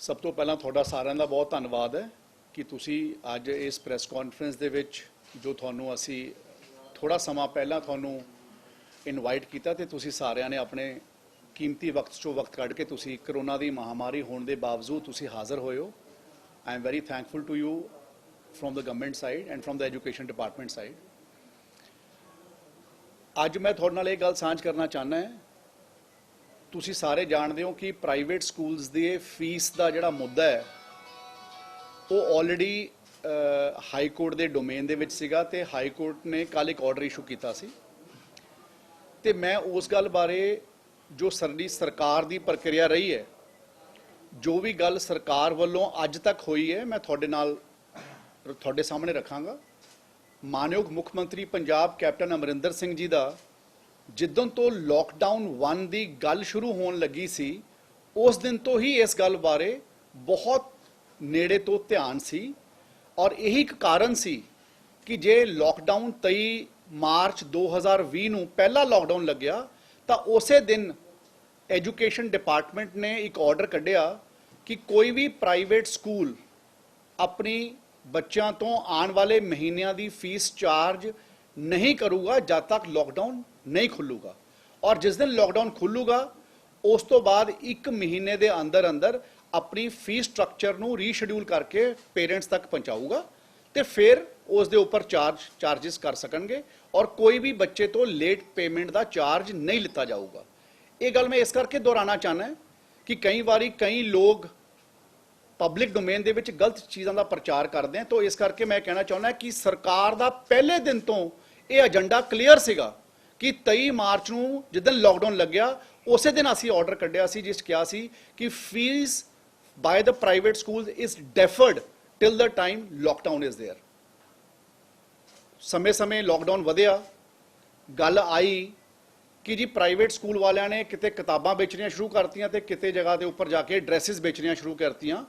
ਸਭ ਤੋਂ ਪਹਿਲਾਂ ਤੁਹਾਡਾ ਸਾਰਿਆਂ ਦਾ ਬਹੁਤ ਧੰਨਵਾਦ ਹੈ ਕਿ ਤੁਸੀਂ ਅੱਜ ਇਸ ਪ੍ਰੈਸ ਕਾਨਫਰੰਸ ਦੇ ਵਿੱਚ ਜੋ ਤੁਹਾਨੂੰ ਅਸੀਂ ਥੋੜਾ ਸਮਾਂ ਪਹਿਲਾਂ ਤੁਹਾਨੂੰ ਇਨਵਾਈਟ ਕੀਤਾ ਤੇ ਤੁਸੀਂ ਸਾਰਿਆਂ ਨੇ ਆਪਣੇ ਕੀਮਤੀ ਵਕਤ ਚੋਂ ਵਕਤ ਕੱਢ ਕੇ ਤੁਸੀਂ ਕਰੋਨਾ ਦੀ ਮਹਾਮਾਰੀ ਹੋਣ ਦੇ ਬਾਵਜੂਦ ਤੁਸੀਂ ਹਾਜ਼ਰ ਹੋਏ ਹੋ। I am very thankful to you from the government side and from the education department side. ਅੱਜ ਮੈਂ ਤੁਹਾਡੇ ਨਾਲ ਇਹ ਗੱਲ ਸਾਂਝ ਕਰਨਾ ਚਾਹੁੰਦਾ ਹਾਂ, ਤੁਸੀਂ ਸਾਰੇ ਜਾਣਦੇ ਹੋ ਕਿ ਪ੍ਰਾਈਵੇਟ ਸਕੂਲਸ ਦੀ ਫੀਸ ਦਾ ਜਿਹੜਾ ਮੁੱਦਾ ਹੈ ਉਹ ਆਲਰੇਡੀ ਹਾਈ ਕੋਰਟ ਦੇ ਡੋਮੇਨ ਦੇ ਵਿੱਚ ਸੀਗਾ ਤੇ ਹਾਈ ਕੋਰਟ ਨੇ ਕੱਲ ਇੱਕ ਆਰਡਰ ਇਸ਼ੂ ਕੀਤਾ ਸੀ ਤੇ ਮੈਂ ਉਸ ਗੱਲ ਬਾਰੇ ਜੋ ਸਰਕਾਰ ਦੀ ਪ੍ਰਕਿਰਿਆ ਰਹੀ ਹੈ, ਜੋ ਵੀ ਗੱਲ ਸਰਕਾਰ ਵੱਲੋਂ ਅੱਜ ਤੱਕ ਹੋਈ ਹੈ, ਮੈਂ ਤੁਹਾਡੇ ਸਾਹਮਣੇ ਰੱਖਾਂਗਾ। ਮਾਨਯੋਗ ਮੁੱਖ ਮੰਤਰੀ ਪੰਜਾਬ ਕੈਪਟਨ ਅਮਰਿੰਦਰ ਸਿੰਘ ਜੀ ਦਾ ਜਿੱਦਣ ਤੋਂ ਲੋਕਡਾਊਨ 1 ਦੀ ਗੱਲ ਸ਼ੁਰੂ ਹੋਣ ਲੱਗੀ ਸੀ ਉਸ ਦਿਨ ਤੋਂ ਹੀ ਇਸ ਗੱਲ ਬਾਰੇ ਬਹੁਤ ਨੇੜੇ ਤੋਂ ਧਿਆਨ ਸੀ ਔਰ ਇਹੀ ਇੱਕ ਕਾਰਨ ਸੀ ਕਿ ਜੇ ਲੋਕਡਾਊਨ 23 ਮਾਰਚ 2020 ਨੂੰ ਪਹਿਲਾ ਲੋਕਡਾਊਨ ਲੱਗਿਆ ਤਾਂ ਉਸੇ ਦਿਨ ਐਜੂਕੇਸ਼ਨ ਡਿਪਾਰਟਮੈਂਟ ਨੇ ਇੱਕ ਆਰਡਰ ਕੱਢਿਆ ਕਿ ਕੋਈ ਵੀ ਪ੍ਰਾਈਵੇਟ ਸਕੂਲ ਆਪਣੀ ਬੱਚਿਆਂ ਤੋਂ ਆਉਣ ਵਾਲੇ ਮਹੀਨਿਆਂ ਦੀ ਫੀਸ ਚਾਰਜ ਨਹੀਂ ਕਰੂਗਾ ਜਦ ਤੱਕ ਲੋਕਡਾਊਨ ਨਹੀਂ ਖੁੱਲੂਗਾ ਔਰ ਜਿਸ ਦਿਨ ਲੋਕਡਾਊਨ ਖੁੱਲੂਗਾ ਉਸ ਤੋਂ ਬਾਅਦ 1 ਮਹੀਨੇ ਦੇ ਅੰਦਰ ਆਪਣੀ ਫੀਸ ਸਟਰਕਚਰ ਨੂੰ ਰੀਸ਼ਡਿਊਲ ਕਰਕੇ ਪੇਰੈਂਟਸ ਤੱਕ ਪਹੁੰਚਾਊਗਾ ਤੇ ਫਿਰ ਉਸ ਦੇ ਉੱਪਰ ਚਾਰजेस ਕਰ ਸਕਣਗੇ ਔਰ ਕੋਈ ਵੀ ਬੱਚੇ ਤੋਂ ਲੇਟ ਪੇਮੈਂਟ ਦਾ ਚਾਰਜ ਨਹੀਂ ਲਿੱਤਾ ਜਾਊਗਾ। ਇਹ ਗੱਲ ਮੈਂ ਇਸ ਕਰਕੇ ਦੁਹਰਾਉਣਾ ਚਾਹੁੰਦਾ ਕਿ ਕਈ ਲੋਕ ਪਬਲਿਕ ਡੋਮੇਨ ਦੇ ਵਿੱਚ ਗਲਤ ਚੀਜ਼ਾਂ ਦਾ ਪ੍ਰਚਾਰ ਕਰਦੇ ਆ, ਤਾਂ ਇਸ ਕਰਕੇ ਮੈਂ ਕਹਿਣਾ ਚਾਹੁੰਦਾ ਕਿ ਸਰਕਾਰ ਦਾ ਪਹਿਲੇ ਦਿਨ ਤੋਂ ਇਹ ਏਜੰਡਾ ਕਲੀਅਰ ਸੀਗਾ ਕਿ 23 ਮਾਰਚ ਨੂੰ ਜਿੱਦਣ ਲੋਕਡਾਊਨ ਲੱਗਿਆ ਉਸੇ ਦਿਨ ਅਸੀਂ ਆਰਡਰ ਕੱਢਿਆ ਸੀ ਜਿਸ ਕਿਹਾ ਸੀ ਕਿ fees by the private schools is deferred till the time lockdown is there. ਸਮੇਂ ਲੋਕਡਾਊਨ ਵਧਿਆ, ਗੱਲ ਆਈ ਕਿ ਜੀ ਪ੍ਰਾਈਵੇਟ ਸਕੂਲ ਵਾਲਿਆਂ ਨੇ ਕਿਤੇ ਕਿਤਾਬਾਂ ਵੇਚਣੀਆਂ ਸ਼ੁਰੂ ਕਰਤੀਆਂ ਤੇ ਕਿਤੇ ਜਗ੍ਹਾ ਦੇ ਉੱਪਰ ਜਾ ਕੇ ਡਰੈਸਿਸ ਵੇਚਣੀਆਂ ਸ਼ੁਰੂ ਕਰਤੀਆਂ।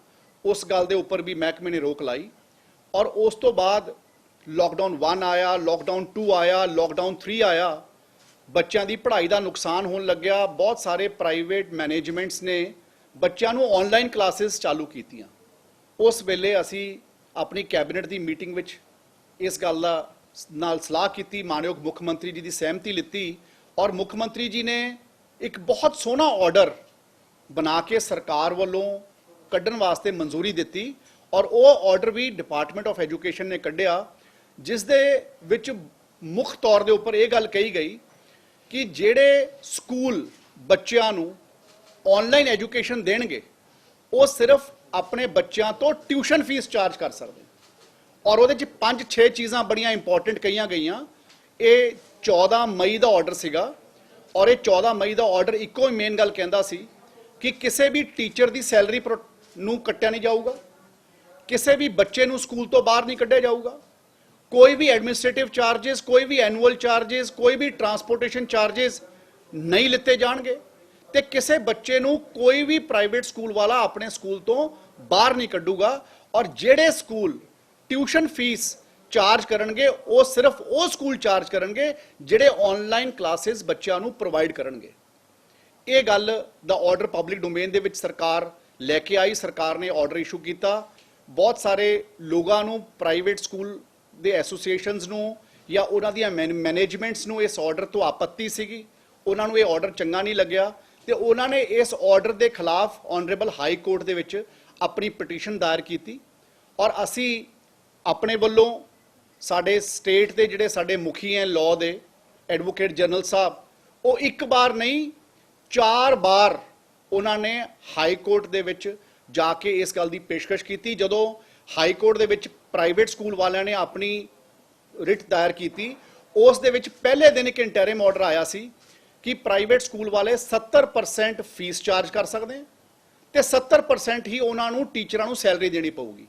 उस गल के उपर भी महकमे ने रोक लाई और उस तो बाद लॉकडाउन 1 आया, लॉकडाउन 2 आया, लॉकडाउन 3 आया, बच्चों की पढ़ाई का नुकसान होने लग्या। बहुत सारे प्राइवेट मैनेजमेंट्स ने बच्चों को ऑनलाइन क्लासेस चालू कीतियां। उस वेले असी अपनी कैबिनेट की मीटिंग विच इस गल नाल सलाह की, मानयोग मुख मंत्री जी की सहमति लिती और मुख मंत्री जी ने एक बहुत सोहना ऑर्डर बना के सरकार वालों ਕੱਢਣ ਵਾਸਤੇ ਮਨਜ਼ੂਰੀ ਦਿੱਤੀ ਔਰ ਉਹ ਆਰਡਰ ਵੀ ਡਿਪਾਰਟਮੈਂਟ ਆਫ ਐਜੂਕੇਸ਼ਨ ਨੇ ਕੱਢਿਆ ਜਿਸ ਦੇ ਵਿੱਚ ਮੁੱਖ ਤੌਰ ਦੇ ਉੱਪਰ ਇਹ ਗੱਲ ਕਹੀ ਗਈ ਕਿ ਜਿਹੜੇ ਸਕੂਲ ਬੱਚਿਆਂ ਨੂੰ ਆਨਲਾਈਨ ਐਜੂਕੇਸ਼ਨ ਦੇਣਗੇ ਉਹ ਸਿਰਫ ਆਪਣੇ ਬੱਚਿਆਂ ਤੋਂ ਟਿਊਸ਼ਨ ਫੀਸ ਚਾਰਜ ਕਰ ਸਕਦੇ ਔਰ ਉਹਦੇ ਚ 5-6 ਚੀਜ਼ਾਂ ਬੜੀਆਂ ਇੰਪੋਰਟੈਂਟ ਕਹੀਆਂ ਗਈਆਂ। ਇਹ 14 ਮਈ ਦਾ ਆਰਡਰ ਸੀਗਾ ਔਰ ਇਹ 14 ਮਈ ਦਾ ਆਰਡਰ ਇੱਕੋ ਹੀ ਮੇਨ ਗੱਲ ਕਹਿੰਦਾ ਸੀ ਕਿ ਕਿਸੇ ਵੀ ਟੀਚਰ ਦੀ ਸੈਲਰੀ ਨੂੰ ਕੱਟਿਆ ਨਹੀਂ ਜਾਊਗਾ, ਕਿਸੇ ਵੀ ਬੱਚੇ ਨੂੰ ਸਕੂਲ ਤੋਂ ਬਾਹਰ ਨਹੀਂ ਕੱਢਿਆ ਜਾਊਗਾ, ਕੋਈ ਵੀ ਐਡਮਿਨਿਸਟ੍ਰੇਟਿਵ ਚਾਰजेस, ਕੋਈ ਵੀ ਐਨੂਅਲ ਚਾਰजेस, ਕੋਈ ਵੀ ਟਰਾਂਸਪੋਰਟੇਸ਼ਨ ਚਾਰजेस ਨਹੀਂ ਲਿੱਤੇ ਜਾਣਗੇ ਤੇ ਕਿਸੇ ਬੱਚੇ ਨੂੰ ਕੋਈ ਵੀ ਪ੍ਰਾਈਵੇਟ ਸਕੂਲ ਵਾਲਾ ਆਪਣੇ ਸਕੂਲ ਤੋਂ ਬਾਹਰ ਨਹੀਂ ਕੱਢੂਗਾ ਔਰ ਜਿਹੜੇ ਸਕੂਲ ਟਿਊਸ਼ਨ ਫੀਸ ਚਾਰਜ ਕਰਨਗੇ ਉਹ ਸਿਰਫ ਉਹ ਸਕੂਲ ਚਾਰਜ ਕਰਨਗੇ ਜਿਹੜੇ ਆਨਲਾਈਨ ਕਲਾਸਿਸ ਬੱਚਿਆਂ ਨੂੰ ਪ੍ਰੋਵਾਈਡ ਕਰਨਗੇ। ਇਹ ਗੱਲ ਦਾ ਆਰਡਰ ਪਬਲਿਕ ਡੋਮੇਨ ਦੇ ਵਿੱਚ ਸਰਕਾਰ ਲੈ ਕੇ ਆਈ, ਸਰਕਾਰ ਨੇ ਆਰਡਰ ਇਸ਼ੂ ਕੀਤਾ। ਬਹੁਤ ਸਾਰੇ ਲੋਕਾਂ ਨੂੰ, ਪ੍ਰਾਈਵੇਟ ਸਕੂਲ ਦੇ ਐਸੋਸੀਏਸ਼ਨਸ ਨੂੰ ਜਾਂ ਉਹਨਾਂ ਦੀਆਂ ਮੈਨੇਜਮੈਂਟਸ ਨੂੰ ਇਸ ਆਰਡਰ ਤੋਂ ਆਪੱਤੀ ਸੀਗੀ, ਉਹਨਾਂ ਨੂੰ ਇਹ ਆਰਡਰ ਚੰਗਾ ਨਹੀਂ ਲੱਗਿਆ ਤੇ ਉਹਨਾਂ ਨੇ ਇਸ ਆਰਡਰ ਦੇ ਖਿਲਾਫ ਆਨਰੇਬਲ ਹਾਈ ਕੋਰਟ ਦੇ ਵਿੱਚ ਆਪਣੀ ਪਟੀਸ਼ਨ ਦਾਇਰ ਕੀਤੀ ਔਰ ਅਸੀਂ ਆਪਣੇ ਵੱਲੋਂ ਸਾਡੇ ਸਟੇਟ ਦੇ ਜਿਹੜੇ ਸਾਡੇ ਮੁਖੀ ਹੈ ਲਾਅ ਦੇ ਐਡਵੋਕੇਟ ਜਨਰਲ ਸਾਹਿਬ, ਉਹ ਇੱਕ ਵਾਰ ਨਹੀਂ 4 ਵਾਰ ਉਹਨਾਂ ਨੇ ਹਾਈ ਕੋਰਟ ਦੇ ਵਿੱਚ ਜਾ ਕੇ ਇਸ ਗੱਲ ਦੀ ਪੇਸ਼ਕਸ਼ ਕੀਤੀ। ਜਦੋਂ ਹਾਈ ਕੋਰਟ ਦੇ ਵਿੱਚ ਪ੍ਰਾਈਵੇਟ ਸਕੂਲ ਵਾਲਿਆਂ ਨੇ ਆਪਣੀ ਰਿਟ ਦਾਇਰ ਕੀਤੀ ਉਸ ਦੇ ਵਿੱਚ ਪਹਿਲੇ ਦਿਨ ਇੱਕ ਇੰਟਰਿਮ ਆਰਡਰ ਆਇਆ ਸੀ ਕਿ ਪ੍ਰਾਈਵੇਟ ਸਕੂਲ ਵਾਲੇ 70% ਫੀਸ ਚਾਰਜ ਕਰ ਸਕਦੇ ਤੇ 70% ਹੀ ਉਹਨਾਂ ਨੂੰ ਟੀਚਰਾਂ ਨੂੰ ਸੈਲਰੀ ਦੇਣੀ ਪਊਗੀ।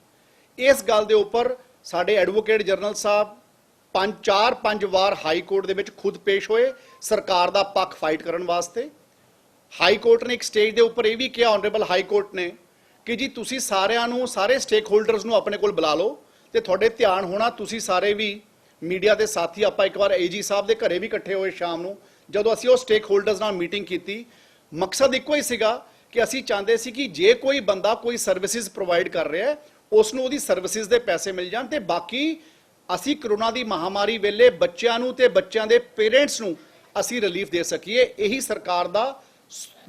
ਇਸ ਗੱਲ ਦੇ ਉੱਪਰ ਸਾਡੇ ਐਡਵੋਕੇਟ ਜਨਰਲ ਸਾਹਿਬ 4-5 ਵਾਰ ਹਾਈ ਕੋਰਟ ਦੇ ਵਿੱਚ ਖੁਦ ਪੇਸ਼ ਹੋਏ ਸਰਕਾਰ ਦਾ ਪੱਖ ਫਾਈਟ ਕਰਨ ਵਾਸਤੇ। ਹਾਈ ਕੋਰਟ ਨੇ ਇੱਕ ਸਟੇਜ ਦੇ ਉੱਪਰ ਇਹ ਵੀ ਕਿਹਾ, ਆਨਰੇਬਲ ਹਾਈ ਕੋਰਟ ਨੇ, ਕਿ ਜੀ ਤੁਸੀਂ ਸਾਰਿਆਂ ਨੂੰ, ਸਾਰੇ ਸਟੇਕ ਹੋਲਡਰਸ ਨੂੰ ਆਪਣੇ ਕੋਲ ਬੁਲਾ ਲਓ ਤੇ ਤੁਹਾਡੇ ਧਿਆਨ ਹੋਣਾ, ਤੁਸੀਂ ਸਾਰੇ ਵੀ ਮੀਡੀਆ ਦੇ ਸਾਥੀ, ਆਪਾਂ ਇੱਕ ਵਾਰ ਏਜੀ ਸਾਹਿਬ ਦੇ ਘਰੇ ਵੀ ਇਕੱਠੇ ਹੋਏ ਸ਼ਾਮ ਨੂੰ, ਜਦੋਂ ਅਸੀਂ ਉਹ ਸਟੇਕ ਹੋਲਡਰਸ ਨਾਲ ਮੀਟਿੰਗ ਕੀਤੀ, ਮਕਸਦ ਇੱਕੋ ਹੀ ਸੀਗਾ ਕਿ ਅਸੀਂ ਚਾਹੁੰਦੇ ਸੀ ਕਿ ਜੇ ਕੋਈ ਬੰਦਾ ਕੋਈ ਸਰਵਿਸਿਜ਼ ਪ੍ਰੋਵਾਈਡ ਕਰ ਰਿਹਾ ਹੈ ਉਸ ਨੂੰ ਉਹਦੀ ਸਰਵਿਸਿਜ਼ ਦੇ ਪੈਸੇ ਮਿਲ ਜਾਣ, ਤੇ ਬਾਕੀ ਅਸੀਂ ਕਰੋਨਾ ਦੀ ਮਹਾਮਾਰੀ ਵੇਲੇ ਬੱਚਿਆਂ ਨੂੰ ਤੇ ਬੱਚਿਆਂ ਦੇ ਪੇਰੈਂਟਸ ਨੂੰ ਅਸੀਂ ਰਿਲੀਫ ਦੇ ਸਕੀਏ। ਇਹੀ ਸਰਕਾਰ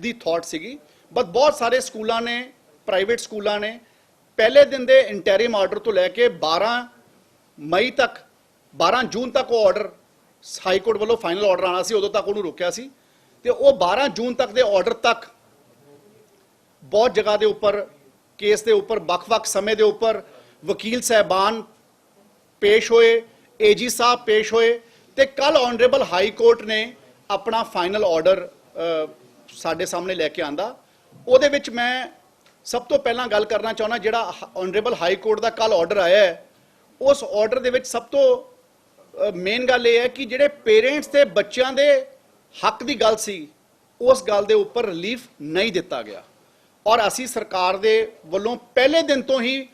ਦੀ ਥਾਟ ਸੀਗੀ। ਬਟ ਬਹੁਤ ਸਾਰੇ ਸਕੂਲਾਂ ਨੇ, ਪ੍ਰਾਈਵੇਟ ਸਕੂਲਾਂ ਨੇ ਪਹਿਲੇ ਦਿਨ ਦੇ ਇੰਟੈਰਿਮ ਆਰਡਰ ਤੋਂ ਲੈ ਕੇ 12 ਜੂਨ ਤੱਕ ਉਹ ਆਰਡਰ ਹਾਈ ਕੋਰਟ ਵੱਲੋਂ ਫਾਈਨਲ ਆਰਡਰ ਆਣਾ ਸੀ, ਉਦੋਂ ਤੱਕ ਉਹਨੂੰ ਰੋਕਿਆ ਸੀ। ਤੇ ਉਹ 12 ਜੂਨ ਤੱਕ ਦੇ ਆਰਡਰ ਤੱਕ ਬਹੁਤ ਜਗ੍ਹਾ ਦੇ ਉੱਪਰ ਕੇਸ ਦੇ ਉੱਪਰ ਵੱਖ-ਵੱਖ ਸਮੇਂ ਦੇ ਉੱਪਰ ਵਕੀਲ ਸਾਹਿਬਾਨ ਪੇਸ਼ ਹੋਏ, ਏਜੀ ਸਾਹਿਬ ਪੇਸ਼ ਹੋਏ, ਤੇ ਕੱਲ ਆਨਰੇਬਲ ਹਾਈ ਕੋਰਟ ਨੇ ਆਪਣਾ ਫਾਈਨਲ ਆਰਡਰ ਸਾਡੇ ਸਾਹਮਣੇ ਲੈ ਕੇ ਆਂਦਾ। ਉਹਦੇ ਵਿੱਚ ਮੈਂ ਸਭ ਤੋਂ ਪਹਿਲਾਂ ਗੱਲ ਕਰਨਾ ਚਾਹੁੰਦਾ, ਜਿਹੜਾ ਆਨਰੇਬਲ ਹਾਈ ਕੋਰਟ ਦਾ ਕੱਲ ਆਰਡਰ ਆਇਆ ਹੈ, ਉਸ ਆਰਡਰ ਦੇ ਵਿੱਚ ਸਭ ਤੋਂ ਮੇਨ ਗੱਲ ਇਹ ਹੈ ਕਿ ਜਿਹੜੇ ਪੇਰੈਂਟਸ ਤੇ ਬੱਚਿਆਂ ਦੇ ਹੱਕ ਦੀ ਗੱਲ ਸੀ, ਉਸ ਗੱਲ ਦੇ ਉੱਪਰ ਰਿਲੀਫ ਨਹੀਂ ਦਿੱਤਾ ਗਿਆ। ਔਰ ਅਸੀਂ ਸਰਕਾਰ ਦੇ ਵੱਲੋਂ ਪਹਿਲੇ ਦਿਨ ਤੋਂ ਹੀ,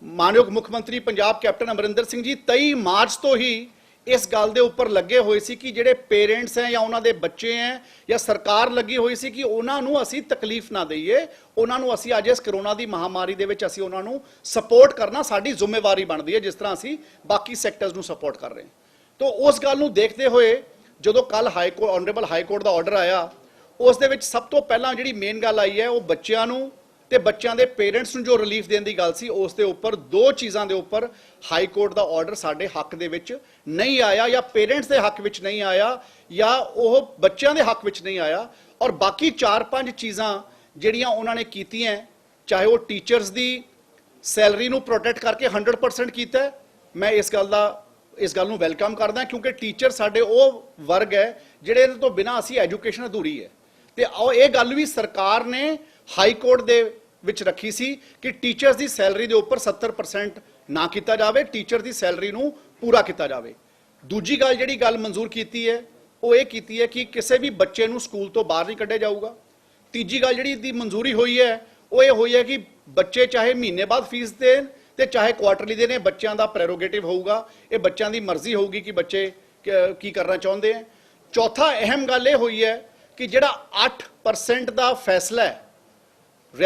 ਮਾਨਯੋਗ ਮੁੱਖ ਮੰਤਰੀ ਪੰਜਾਬ ਕੈਪਟਨ ਅਮਰਿੰਦਰ ਸਿੰਘ ਜੀ 23 ਮਾਰਚ ਤੋਂ ਹੀ ਇਸ ਗੱਲ ਦੇ ਉੱਪਰ ਲੱਗੇ ਹੋਏ ਸੀ ਕਿ ਜਿਹੜੇ ਪੇਰੈਂਟਸ ਹੈ ਜਾਂ ਉਹਨਾਂ ਦੇ ਬੱਚੇ ਹੈ ਜਾਂ ਸਰਕਾਰ ਲੱਗੀ ਹੋਈ ਸੀ ਕਿ ਉਹਨਾਂ ਨੂੰ ਅਸੀਂ ਤਕਲੀਫ ਨਾ ਦਈਏ, ਉਹਨਾਂ ਨੂੰ ਅਸੀਂ ਅੱਜ ਇਸ ਕਰੋਨਾ ਦੀ ਮਹਾਮਾਰੀ ਦੇ ਵਿੱਚ ਅਸੀਂ ਉਹਨਾਂ ਨੂੰ ਸਪੋਰਟ ਕਰਨਾ ਸਾਡੀ ਜ਼ਿੰਮੇਵਾਰੀ ਬਣਦੀ ਹੈ, ਜਿਸ ਤਰ੍ਹਾਂ ਅਸੀਂ ਬਾਕੀ ਸੈਕਟਰਸ ਨੂੰ ਸਪੋਰਟ ਕਰ ਰਹੇ ਹਾਂ। ਤਾਂ ਉਸ ਗੱਲ ਨੂੰ ਦੇਖਦੇ ਹੋਏ ਜਦੋਂ ਕੱਲ ਆਨਰੇਬਲ ਹਾਈ ਕੋਰਟ ਦਾ ਆਰਡਰ ਆਇਆ, ਉਸ ਦੇ ਵਿੱਚ ਸਭ ਤੋਂ ਪਹਿਲਾਂ ਜਿਹੜੀ ਮੇਨ ਗੱਲ ਆਈ ਹੈ ਉਹ ਬੱਚਿਆਂ ਨੂੰ ਤੇ ਬੱਚਿਆਂ ਦੇ ਪੇਰੈਂਟਸ ਨੂੰ ਜੋ ਰਿਲੀਫ ਦੇਣ ਦੀ ਗੱਲ ਸੀ, ਉਸ ਦੇ ਉੱਪਰ ਦੋ ਚੀਜ਼ਾਂ ਦੇ ਉੱਪਰ ਹਾਈ ਕੋਰਟ ਦਾ ਆਰਡਰ ਸਾਡੇ ਹੱਕ ਦੇ ਵਿੱਚ ਨਹੀਂ ਆਇਆ, ਜਾਂ ਪੇਰੈਂਟਸ ਦੇ ਹੱਕ ਵਿੱਚ ਨਹੀਂ ਆਇਆ, ਜਾਂ ਉਹ ਬੱਚਿਆਂ ਦੇ ਹੱਕ ਵਿੱਚ ਨਹੀਂ ਆਇਆ। ਔਰ ਬਾਕੀ 4-5 ਚੀਜ਼ਾਂ ਜਿਹੜੀਆਂ ਉਹਨਾਂ ਨੇ ਕੀਤੀਆਂ, ਚਾਹੇ ਉਹ ਟੀਚਰਸ ਦੀ ਸੈਲਰੀ ਨੂੰ ਪ੍ਰੋਟੈਕਟ ਕਰਕੇ 100% ਕੀਤਾ, ਮੈਂ ਇਸ ਗੱਲ ਨੂੰ ਵੈਲਕਮ ਕਰਦਾ, ਕਿਉਂਕਿ ਟੀਚਰ ਸਾਡੇ ਉਹ ਵਰਗ ਹੈ ਜਿਹੜੇ ਤੋਂ ਬਿਨਾਂ ਅਸੀਂ ਐਜੂਕੇਸ਼ਨ ਅਧੂਰੀ ਹੈ। ਤੇ ਇਹ ਗੱਲ ਵੀ ਸਰਕਾਰ ਨੇ ਹਾਈ ਕੋਰਟ ਦੇ ਵਿੱਚ ਰੱਖੀ ਸੀ ਕਿ ਟੀਚਰਸ ਦੀ ਸੈਲਰੀ ਦੇ ਉੱਪਰ 70% ਨਾ ਕੀਤਾ ਜਾਵੇ, ਟੀਚਰ ਦੀ ਸੈਲਰੀ ਨੂੰ ਪੂਰਾ ਕੀਤਾ ਜਾਵੇ। ਦੂਜੀ ਗੱਲ ਜਿਹੜੀ ਗੱਲ ਮਨਜ਼ੂਰ ਕੀਤੀ ਹੈ ਉਹ ਇਹ ਕੀਤੀ ਹੈ ਕਿ ਕਿਸੇ ਵੀ ਬੱਚੇ ਨੂੰ ਸਕੂਲ ਤੋਂ ਬਾਹਰ ਨਹੀਂ ਕੱਢਿਆ ਜਾਊਗਾ। ਤੀਜੀ ਗੱਲ ਜਿਹੜੀ ਦੀ ਮਨਜ਼ੂਰੀ ਹੋਈ ਹੈ ਉਹ ਇਹ ਹੋਈ ਹੈ ਕਿ ਬੱਚੇ ਚਾਹੇ ਮਹੀਨੇ ਬਾਅਦ ਫੀਸ ਦੇਣ ਤੇ ਚਾਹੇ ਕੁਆਟਰਲੀ ਦੇਣ, ਬੱਚਿਆਂ ਦਾ ਪ੍ਰੈਰੋਗੇਟਿਵ ਹੋਊਗਾ, ਇਹ ਬੱਚਿਆਂ ਦੀ ਮਰਜ਼ੀ ਹੋਊਗੀ ਕਿ ਬੱਚੇ ਕੀ ਕਰਨਾ ਚਾਹੁੰਦੇ ਹੈ। ਚੌਥਾ ਅਹਿਮ ਗੱਲ ਇਹ ਹੋਈ ਹੈ ਕਿ ਜਿਹੜਾ 8% ਦਾ ਫੈਸਲਾ ਹੈ,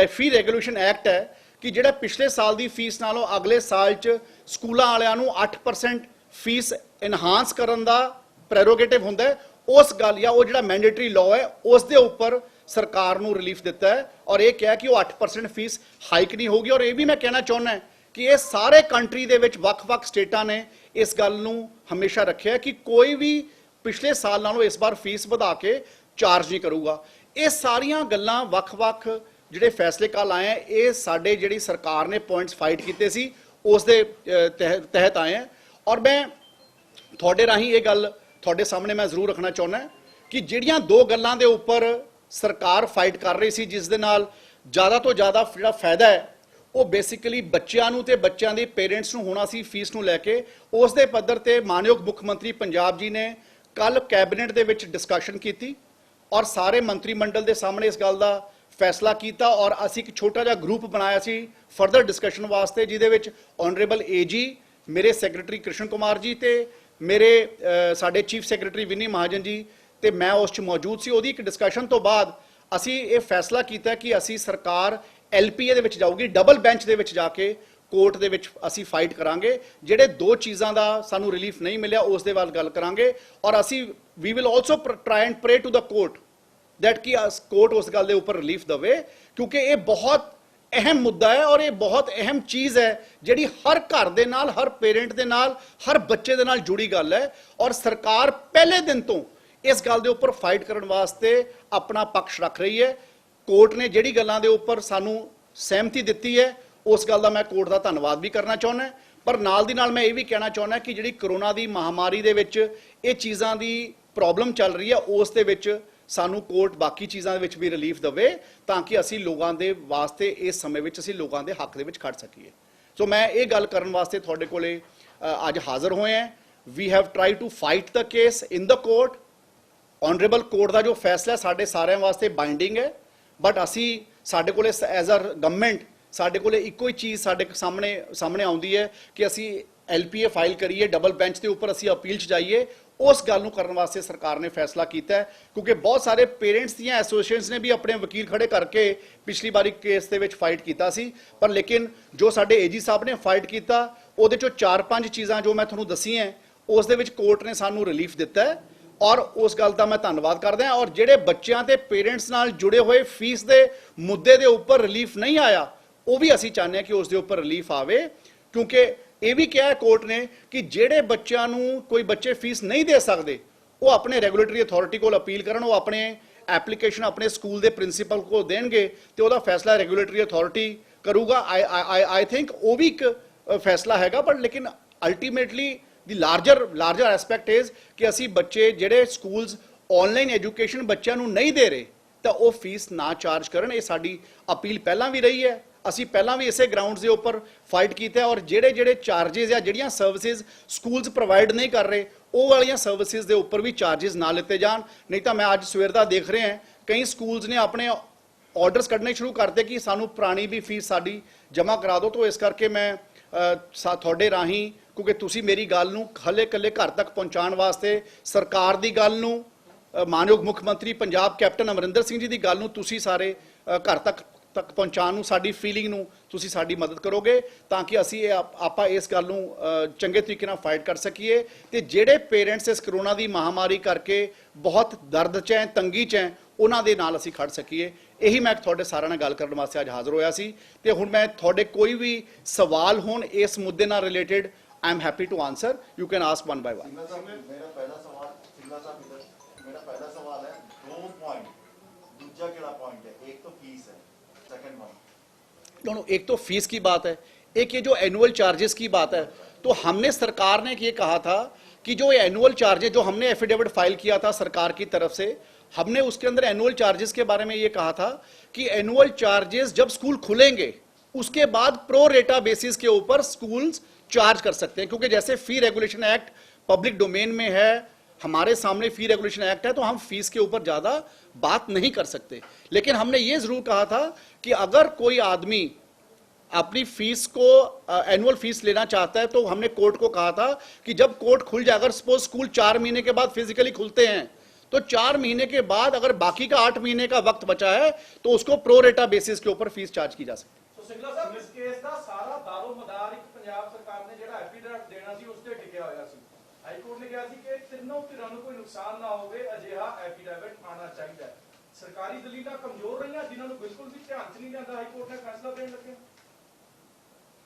ਫੀ ਰੈਗੂਲੇਸ਼ਨ ਐਕਟ ਹੈ, ਕਿ ਜਿਹੜਾ ਪਿਛਲੇ ਸਾਲ ਦੀ ਫੀਸ ਨਾਲੋਂ ਅਗਲੇ ਸਾਲ 'ਚ ਸਕੂਲਾਂ ਵਾਲਿਆਂ ਨੂੰ 8% ਫੀਸ ਇਨਹਾਂਸ ਕਰਨ ਦਾ ਪ੍ਰੈਰੋਗੇਟਿਵ ਹੁੰਦਾ ਹੈ, ਉਸ ਗੱਲ ਜਾਂ ਉਹ ਜਿਹੜਾ ਮੈਂਡੇਟਰੀ ਲਾਅ ਹੈ ਉਸ ਦੇ ਉੱਪਰ ਸਰਕਾਰ ਨੂੰ ਰਿਲੀਫ ਦਿੱਤਾ ਹੈ। ਔਰ ਇਹ ਕਿਹਾ ਕਿ ਉਹ 8% ਫੀਸ ਹਾਈਕ ਨਹੀਂ ਹੋਊਗੀ। ਔਰ ਇਹ ਵੀ ਮੈਂ ਕਹਿਣਾ ਚਾਹੁੰਦਾ ਕਿ ਇਹ ਸਾਰੇ ਕੰਟਰੀ ਦੇ ਵਿੱਚ ਵੱਖ-ਵੱਖ ਸਟੇਟਾਂ ਨੇ ਇਸ ਗੱਲ ਨੂੰ ਹਮੇਸ਼ਾ ਰੱਖਿਆ ਕਿ ਕੋਈ ਵੀ ਪਿਛਲੇ ਸਾਲ ਨਾਲੋਂ ਇਸ ਵਾਰ ਫੀਸ ਵਧਾ ਕੇ ਚਾਰਜ ਨਹੀਂ ਕਰੂਗਾ। ਇਹ ਸਾਰੀਆਂ ਗੱਲਾਂ ਵੱਖ-ਵੱਖ ਜਿਹੜੇ ਫੈਸਲੇ ਕੱਲ ਆਏ, ਇਹ ਸਾਡੇ ਜਿਹੜੀ ਸਰਕਾਰ ਨੇ ਪੁਆਇੰਟਸ ਫਾਈਟ ਕੀਤੇ ਸੀ ਉਸ ਦੇ ਤਹਿਤ ਆਏ ਹੈ। ਔਰ ਮੈਂ ਤੁਹਾਡੇ ਰਾਹੀਂ ਇਹ ਗੱਲ ਤੁਹਾਡੇ ਸਾਹਮਣੇ ਮੈਂ ਜ਼ਰੂਰ ਰੱਖਣਾ ਚਾਹੁੰਦਾ ਕਿ ਜਿਹੜੀਆਂ ਦੋ ਗੱਲਾਂ ਦੇ ਉੱਪਰ ਸਰਕਾਰ ਫਾਈਟ ਕਰ ਰਹੀ ਸੀ, ਜਿਸ ਦੇ ਨਾਲ ਜ਼ਿਆਦਾ ਤੋਂ ਜ਼ਿਆਦਾ ਜਿਹੜਾ ਫਾਇਦਾ ਹੈ ਉਹ ਬੇਸਿਕਲੀ ਬੱਚਿਆਂ ਨੂੰ ਤੇ ਬੱਚਿਆਂ ਦੇ ਪੇਰੈਂਟਸ ਨੂੰ ਹੋਣਾ ਸੀ ਫੀਸ ਨੂੰ ਲੈ ਕੇ, ਉਸ ਦੇ ਪੱਧਰ ਤੇ ਮਾਨਯੋਗ ਮੁੱਖ ਮੰਤਰੀ ਪੰਜਾਬ ਜੀ ਨੇ ਕੱਲ ਕੈਬਨਿਟ ਦੇ ਵਿੱਚ ਡਿਸਕਸ਼ਨ ਕੀਤੀ ਔਰ ਸਾਰੇ ਮੰਤਰੀ ਮੰਡਲ ਦੇ ਸਾਹਮਣੇ ਇਸ ਗੱਲ ਦਾ ਫੈਸਲਾ ਕੀਤਾ। ਔਰ ਅਸੀਂ ਇੱਕ ਛੋਟਾ ਜਿਹਾ ਗਰੁੱਪ ਬਣਾਇਆ ਸੀ ਫਰਦਰ ਡਿਸਕਸ਼ਨ ਵਾਸਤੇ, ਜਿਹਦੇ ਵਿੱਚ ਆਨਰੇਬਲ ਏਜੀ, ਮੇਰੇ ਸੈਕਟਰੀ ਕ੍ਰਿਸ਼ਨ ਕੁਮਾਰ ਜੀ ਤੇ ਮੇਰੇ ਸਾਡੇ ਚੀਫ ਸੈਕਟਰੀ ਵਿਨੀ ਮਹਾਜਨ ਜੀ ਤੇ ਮੈਂ ਉਸ 'ਚ ਮੌਜੂਦ ਸੀ। ਉਹਦੀ ਇੱਕ ਡਿਸਕਸ਼ਨ ਤੋਂ ਬਾਅਦ ਅਸੀਂ ਇਹ ਫੈਸਲਾ ਕੀਤਾ ਕਿ ਅਸੀਂ ਸਰਕਾਰ LPA ਦੇ ਵਿੱਚ ਜਾਊਗੀ, ਡਬਲ ਬੈਂਚ ਦੇ ਵਿੱਚ ਜਾ ਕੇ ਕੋਰਟ ਦੇ ਵਿੱਚ ਅਸੀਂ ਫਾਈਟ ਕਰਾਂਗੇ। ਜਿਹੜੇ ਦੋ ਚੀਜ਼ਾਂ ਦਾ ਸਾਨੂੰ ਰਿਲੀਫ ਨਹੀਂ ਮਿਲਿਆ ਉਸ ਦੇ ਵੱਲ ਗੱਲ ਕਰਾਂਗੇ। ਔਰ ਅਸੀਂ we will also try and pray to the court that ਕਿ ਕੋਰਟ ਉਸ ਗੱਲ ਦੇ ਉੱਪਰ ਰਿਲੀਫ ਦੇਵੇ, ਕਿਉਂਕਿ ਇਹ ਬਹੁਤ ਅਹਿਮ ਮੁੱਦਾ ਹੈ ਔਰ ਇਹ ਬਹੁਤ ਅਹਿਮ ਚੀਜ਼ ਹੈ ਜਿਹੜੀ ਹਰ ਘਰ ਦੇ ਨਾਲ, ਹਰ ਪੇਰੈਂਟ ਦੇ ਨਾਲ, ਹਰ ਬੱਚੇ ਦੇ ਨਾਲ ਜੁੜੀ ਗੱਲ ਹੈ। ਔਰ ਸਰਕਾਰ ਪਹਿਲੇ ਦਿਨ ਤੋਂ ਇਸ ਗੱਲ ਦੇ ਉੱਪਰ ਫਾਈਟ ਕਰਨ ਵਾਸਤੇ ਆਪਣਾ ਪੱਖ ਰੱਖ ਰਹੀ ਹੈ। ਕੋਰਟ ਨੇ ਜਿਹੜੀ ਗੱਲਾਂ ਦੇ ਉੱਪਰ ਸਾਨੂੰ ਸਹਿਮਤੀ ਦਿੱਤੀ ਹੈ ਉਸ ਗੱਲ ਦਾ ਮੈਂ ਕੋਰਟ ਦਾ ਧੰਨਵਾਦ ਵੀ ਕਰਨਾ ਚਾਹੁੰਦਾ, ਪਰ ਨਾਲ ਦੀ ਨਾਲ ਮੈਂ ਇਹ ਵੀ ਕਹਿਣਾ ਚਾਹੁੰਦਾ ਕਿ ਜਿਹੜੀ ਕਰੋਨਾ ਦੀ ਮਹਾਮਾਰੀ ਦੇ ਵਿੱਚ ਇਹ ਚੀਜ਼ਾਂ ਦੀ ਪ੍ਰੋਬਲਮ ਚੱਲ ਰਹੀ ਹੈ, ਉਸ ਦੇ ਵਿੱਚ ਸਾਨੂੰ ਕੋਰਟ ਬਾਕੀ ਚੀਜ਼ਾਂ ਦੇ ਵਿੱਚ ਵੀ ਰਿਲੀਫ ਦੇਵੇ ਤਾਂ ਕਿ ਅਸੀਂ ਲੋਕਾਂ ਦੇ ਵਾਸਤੇ ਇਸ ਸਮੇਂ ਵਿੱਚ ਅਸੀਂ ਲੋਕਾਂ ਦੇ ਹੱਕ ਦੇ ਵਿੱਚ ਖੜ ਸਕੀਏ। ਸੋ ਮੈਂ ਇਹ ਗੱਲ ਕਰਨ ਵਾਸਤੇ ਤੁਹਾਡੇ ਕੋਲੇ ਅੱਜ ਹਾਜ਼ਰ ਹੋਏ ਹਾਂ। We have try to fight the case in the court. Honourable court ਦਾ ਜੋ ਫੈਸਲਾ ਸਾਡੇ ਸਾਰਿਆਂ ਵਾਸਤੇ ਬਾਈਂਡਿੰਗ ਹੈ, ਬਟ ਅਸੀਂ ਸਾਡੇ ਕੋਲੇ ਐਜ਼ ਅ ਗਵਰਨਮੈਂਟ ਸਾਡੇ ਕੋਲੇ ਇੱਕੋ ਹੀ ਚੀਜ਼ ਸਾਡੇ ਸਾਹਮਣੇ ਆਉਂਦੀ ਹੈ ਕਿ ਅਸੀਂ LPA ਫਾਈਲ ਕਰੀਏ, ਡਬਲ ਬੈਂਚ ਦੇ ਉੱਪਰ ਅਸੀਂ ਅਪੀਲ 'ਚ ਜਾਈਏ, ਉਸ ਗੱਲ ਨੂੰ ਕਰਨ ਵਾਸਤੇ ਸਰਕਾਰ ਨੇ ਫੈਸਲਾ ਕੀਤਾ ਹੈ, ਕਿਉਂਕਿ ਬਹੁਤ ਸਾਰੇ ਪੇਰੈਂਟਸ ਦੀਆਂ ਐਸੋਸੀਏਸ਼ਨਸ ਨੇ ਵੀ ਆਪਣੇ ਵਕੀਲ ਖੜੇ ਕਰਕੇ ਪਿਛਲੀ ਵਾਰੀ ਕੇਸ ਦੇ ਵਿੱਚ ਫਾਈਟ ਕੀਤਾ ਸੀ, ਪਰ ਲੇਕਿਨ ਜੋ ਸਾਡੇ ਏਜੀ ਸਾਹਿਬ ਨੇ ਫਾਈਟ ਕੀਤਾ ਉਹਦੇ ਚੋਂ 4-5 ਚੀਜ਼ਾਂ ਜੋ ਮੈਂ ਤੁਹਾਨੂੰ ਦੱਸੀਆਂ ਉਸ ਦੇ ਵਿੱਚ ਕੋਰਟ ਨੇ ਸਾਨੂੰ ਰਿਲੀਫ ਦਿੱਤਾ ਹੈ, ਔਰ ਉਸ ਗੱਲ ਦਾ ਮੈਂ ਧੰਨਵਾਦ ਕਰਦਾ ਹਾਂ। ਔਰ ਜਿਹੜੇ ਬੱਚਿਆਂ ਤੇ ਪੇਰੈਂਟਸ ਨਾਲ ਜੁੜੇ ਹੋਏ ਫੀਸ ਦੇ ਮੁੱਦੇ ਦੇ ਉੱਪਰ ਰਿਲੀਫ ਨਹੀਂ ਆਇਆ, ਉਹ ਵੀ ਅਸੀਂ ਚਾਹੁੰਦੇ ਹਾਂ ਕਿ ਉਸ ਦੇ ਉੱਪਰ ਰਿਲੀਫ ਆਵੇ, ਕਿਉਂਕਿ ਇਹ ਵੀ ਕਿਹਾ ਕੋਰਟ ਨੇ ਕਿ ਜਿਹੜੇ ਬੱਚਿਆਂ ਨੂੰ ਕੋਈ ਬੱਚੇ ਫੀਸ ਨਹੀਂ ਦੇ ਸਕਦੇ ਉਹ ਆਪਣੇ ਰੈਗੂਲੇਟਰੀ ਅਥਾਰਟੀ ਕੋਲ ਅਪੀਲ ਕਰਨ, ਉਹ ਆਪਣੇ ਐਪਲੀਕੇਸ਼ਨ ਆਪਣੇ ਸਕੂਲ ਦੇ ਪ੍ਰਿੰਸੀਪਲ ਕੋਲ ਦੇਣਗੇ ਤੇ ਉਹਦਾ ਫੈਸਲਾ ਰੈਗੂਲੇਟਰੀ ਅਥਾਰਟੀ ਕਰੂਗਾ। ਆਈ ਥਿੰਕ ਉਹ ਵੀ ਇੱਕ ਫੈਸਲਾ ਹੈਗਾ, ਪਰ ਲੇਕਿਨ ultimately the larger aspect is ਕਿ ਅਸੀਂ ਬੱਚੇ ਜਿਹੜੇ ਸਕੂਲਸ ਆਨਲਾਈਨ ਐਜੂਕੇਸ਼ਨ ਬੱਚਿਆਂ ਨੂੰ ਨਹੀਂ ਦੇ ਰਹੇ ਤਾਂ ਉਹ ਫੀਸ ਨਾ ਚਾਰਜ ਕਰਨ। ਇਹ ਸਾਡੀ ਅਪੀਲ ਪਹਿਲਾਂ ਵੀ ਰਹੀ ਹੈ, ਅਸੀਂ ਪਹਿਲਾਂ ਵੀ ਇਸੇ ਗਰਾਊਂਡਸ ਦੇ ਉੱਪਰ ਫਾਈਟ ਕੀਤਾ, ਔਰ ਜਿਹੜੇ ਚਾਰजेस ਜਾਂ ਜਿਹੜੀਆਂ ਸਰਵਿਸਿਜ਼ ਸਕੂਲਸ ਪ੍ਰੋਵਾਈਡ ਨਹੀਂ ਕਰ ਰਹੇ ਉਹ ਵਾਲੀਆਂ ਸਰਵਿਸਿਜ਼ ਦੇ ਉੱਪਰ ਵੀ ਚਾਰजेस ਨਾ ਲਿੱਤੇ ਜਾਣ। ਨਹੀਂ ਤਾਂ ਮੈਂ ਅੱਜ ਸਵੇਰ ਦਾ ਦੇਖ ਰਿਹਾ ਕਈ ਸਕੂਲਸ ਨੇ ਆਪਣੇ ਆਰਡਰਸ ਕੱਢਣੇ ਸ਼ੁਰੂ ਕਰਤੇ ਕਿ ਸਾਨੂੰ ਪੁਰਾਣੀ ਵੀ ਫੀਸ ਸਾਡੀ ਜਮ੍ਹਾਂ ਕਰਾ ਦਿਓ। ਤਾਂ ਇਸ ਕਰਕੇ ਮੈਂ ਤੁਹਾਡੇ ਰਾਹੀਂ, ਕਿਉਂਕਿ ਤੁਸੀਂ ਮੇਰੀ ਗੱਲ ਨੂੰ ਇਕੱਲੇ ਘਰ ਤੱਕ ਪਹੁੰਚਾਉਣ ਵਾਸਤੇ ਸਰਕਾਰ ਦੀ ਗੱਲ ਨੂੰ, ਮਾਨਯੋਗ ਮੁੱਖ ਮੰਤਰੀ ਪੰਜਾਬ ਕੈਪਟਨ ਅਮਰਿੰਦਰ ਸਿੰਘ ਜੀ ਦੀ ਗੱਲ ਨੂੰ ਤੁਸੀਂ ਸਾਰੇ ਘਰ ਤੱਕ ਪਹੁੰਚਾਉਣ ਨੂੰ, ਸਾਡੀ ਫੀਲਿੰਗ ਨੂੰ ਤੁਸੀਂ ਸਾਡੀ ਮਦਦ ਕਰੋਗੇ ਤਾਂ ਕਿ ਅਸੀਂ ਆਪਾਂ ਇਸ ਗੱਲ ਨੂੰ ਚੰਗੇ ਤਰੀਕੇ ਨਾਲ ਫਾਈਟ ਕਰ ਸਕੀਏ। ਤੇ ਜਿਹੜੇ ਪੇਰੈਂਟਸ ਇਸ ਕਰੋਨਾ ਦੀ ਮਹਾਮਾਰੀ ਕਰਕੇ ਬਹੁਤ ਦਰਦ 'ਚ ਹੈ, ਤੰਗੀ 'ਚ ਹੈ, ਉਹਨਾਂ ਦੇ ਨਾਲ ਅਸੀਂ ਖੜ ਸਕੀਏ। ਇਹੀ ਮੈਂ ਤੁਹਾਡੇ ਸਾਰਿਆਂ ਨਾਲ ਗੱਲ ਕਰਨ ਵਾਸਤੇ ਅੱਜ ਹਾਜ਼ਰ ਹੋਇਆ ਸੀ। ਤੇ ਹੁਣ ਮੈਂ ਤੁਹਾਡੇ ਕੋਈ ਵੀ ਸਵਾਲ ਹੋਣ ਇਸ ਮੁੱਦੇ ਨਾਲ related, I am happy to answer. You can ask one by one. मेरा पहला सवाल है, दो पॉइंट, दूसरा केड़ा पॉइंट है, एक तो फीस है, सेकंड वन। दोनों, एक तो फीस की बात है, एक ये जो एनुअल चार्जेस की बात है। तो हमने, सरकार ने ये कहा था कि जो एनुअल चार्जेस, जो हमने एफिडेविट फाइल किया था सरकार की तरफ से, हमने उसके अंदर एनुअल चार्जेस के बारे में ये कहा था कि एनुअल चार्जेस जब स्कूल खुलेंगे उसके बाद प्रो रेटा बेसिस के ऊपर स्कूल्स चार्ज कर सकते हैं, क्योंकि जैसे फी रेगुलेशन एक्ट पब्लिक डोमेन में है, हमारे सामने फी रेगुलेशन एक्ट है, तो हम फीस के ऊपर ज्यादा बात नहीं कर सकते। लेकिन हमने ये जरूर कहा था कि अगर कोई आदमी अपनी फीस को एनुअल फीस लेना चाहता है तो हमने कोर्ट को कहा था कि जब कोर्ट खुल जाए, अगर सपोज स्कूल 4 महीने के बाद फिजिकली खुलते हैं तो 4 महीने के बाद अगर बाकी का 8 महीने का वक्त बचा है तो उसको प्रो रेटा बेसिस के ऊपर फीस चार्ज की जा सकती है। ਸਿੰਗਲਾ ਸਾਹਿਬ, ਇਸ ਕੇਸ ਦਾ ਸਾਰਾ ਦਾਰੋ ਮਦਾਰ ਇੱਕ ਪੰਜਾਬ ਸਰਕਾਰ ਨੇ ਜਿਹੜਾ ਐਫੀਡੇਵਿਟ ਦੇਣਾ ਸੀ ਉਸ ਤੇ ਟਿਕਿਆ ਹੋਇਆ ਸੀ। ਹਾਈ ਕੋਰਟ ਨੇ ਕਿਹਾ ਸੀ ਕਿ ਤਿੰਨੋਂ ਧਿਰਾਂ ਨੂੰ ਕੋਈ ਨੁਕਸਾਨ ਨਾ ਹੋਵੇ, ਅਜਿਹਾ ਐਫੀਡੇਵਿਟ ਆਉਣਾ ਚਾਹੀਦਾ ਹੈ। ਸਰਕਾਰੀ ਦਲੀਲਾਂ ਕਮਜ਼ੋਰ ਰਹੀਆਂ ਜਿਨ੍ਹਾਂ ਨੂੰ ਬਿਲਕੁਲ ਵੀ ਧਿਆਨ 'ਚ ਨਹੀਂ ਲਿਆਂਦਾ ਹਾਈ ਕੋਰਟ ਨੇ ਫੈਸਲਾ ਦੇਣ ਲੱਗੇ।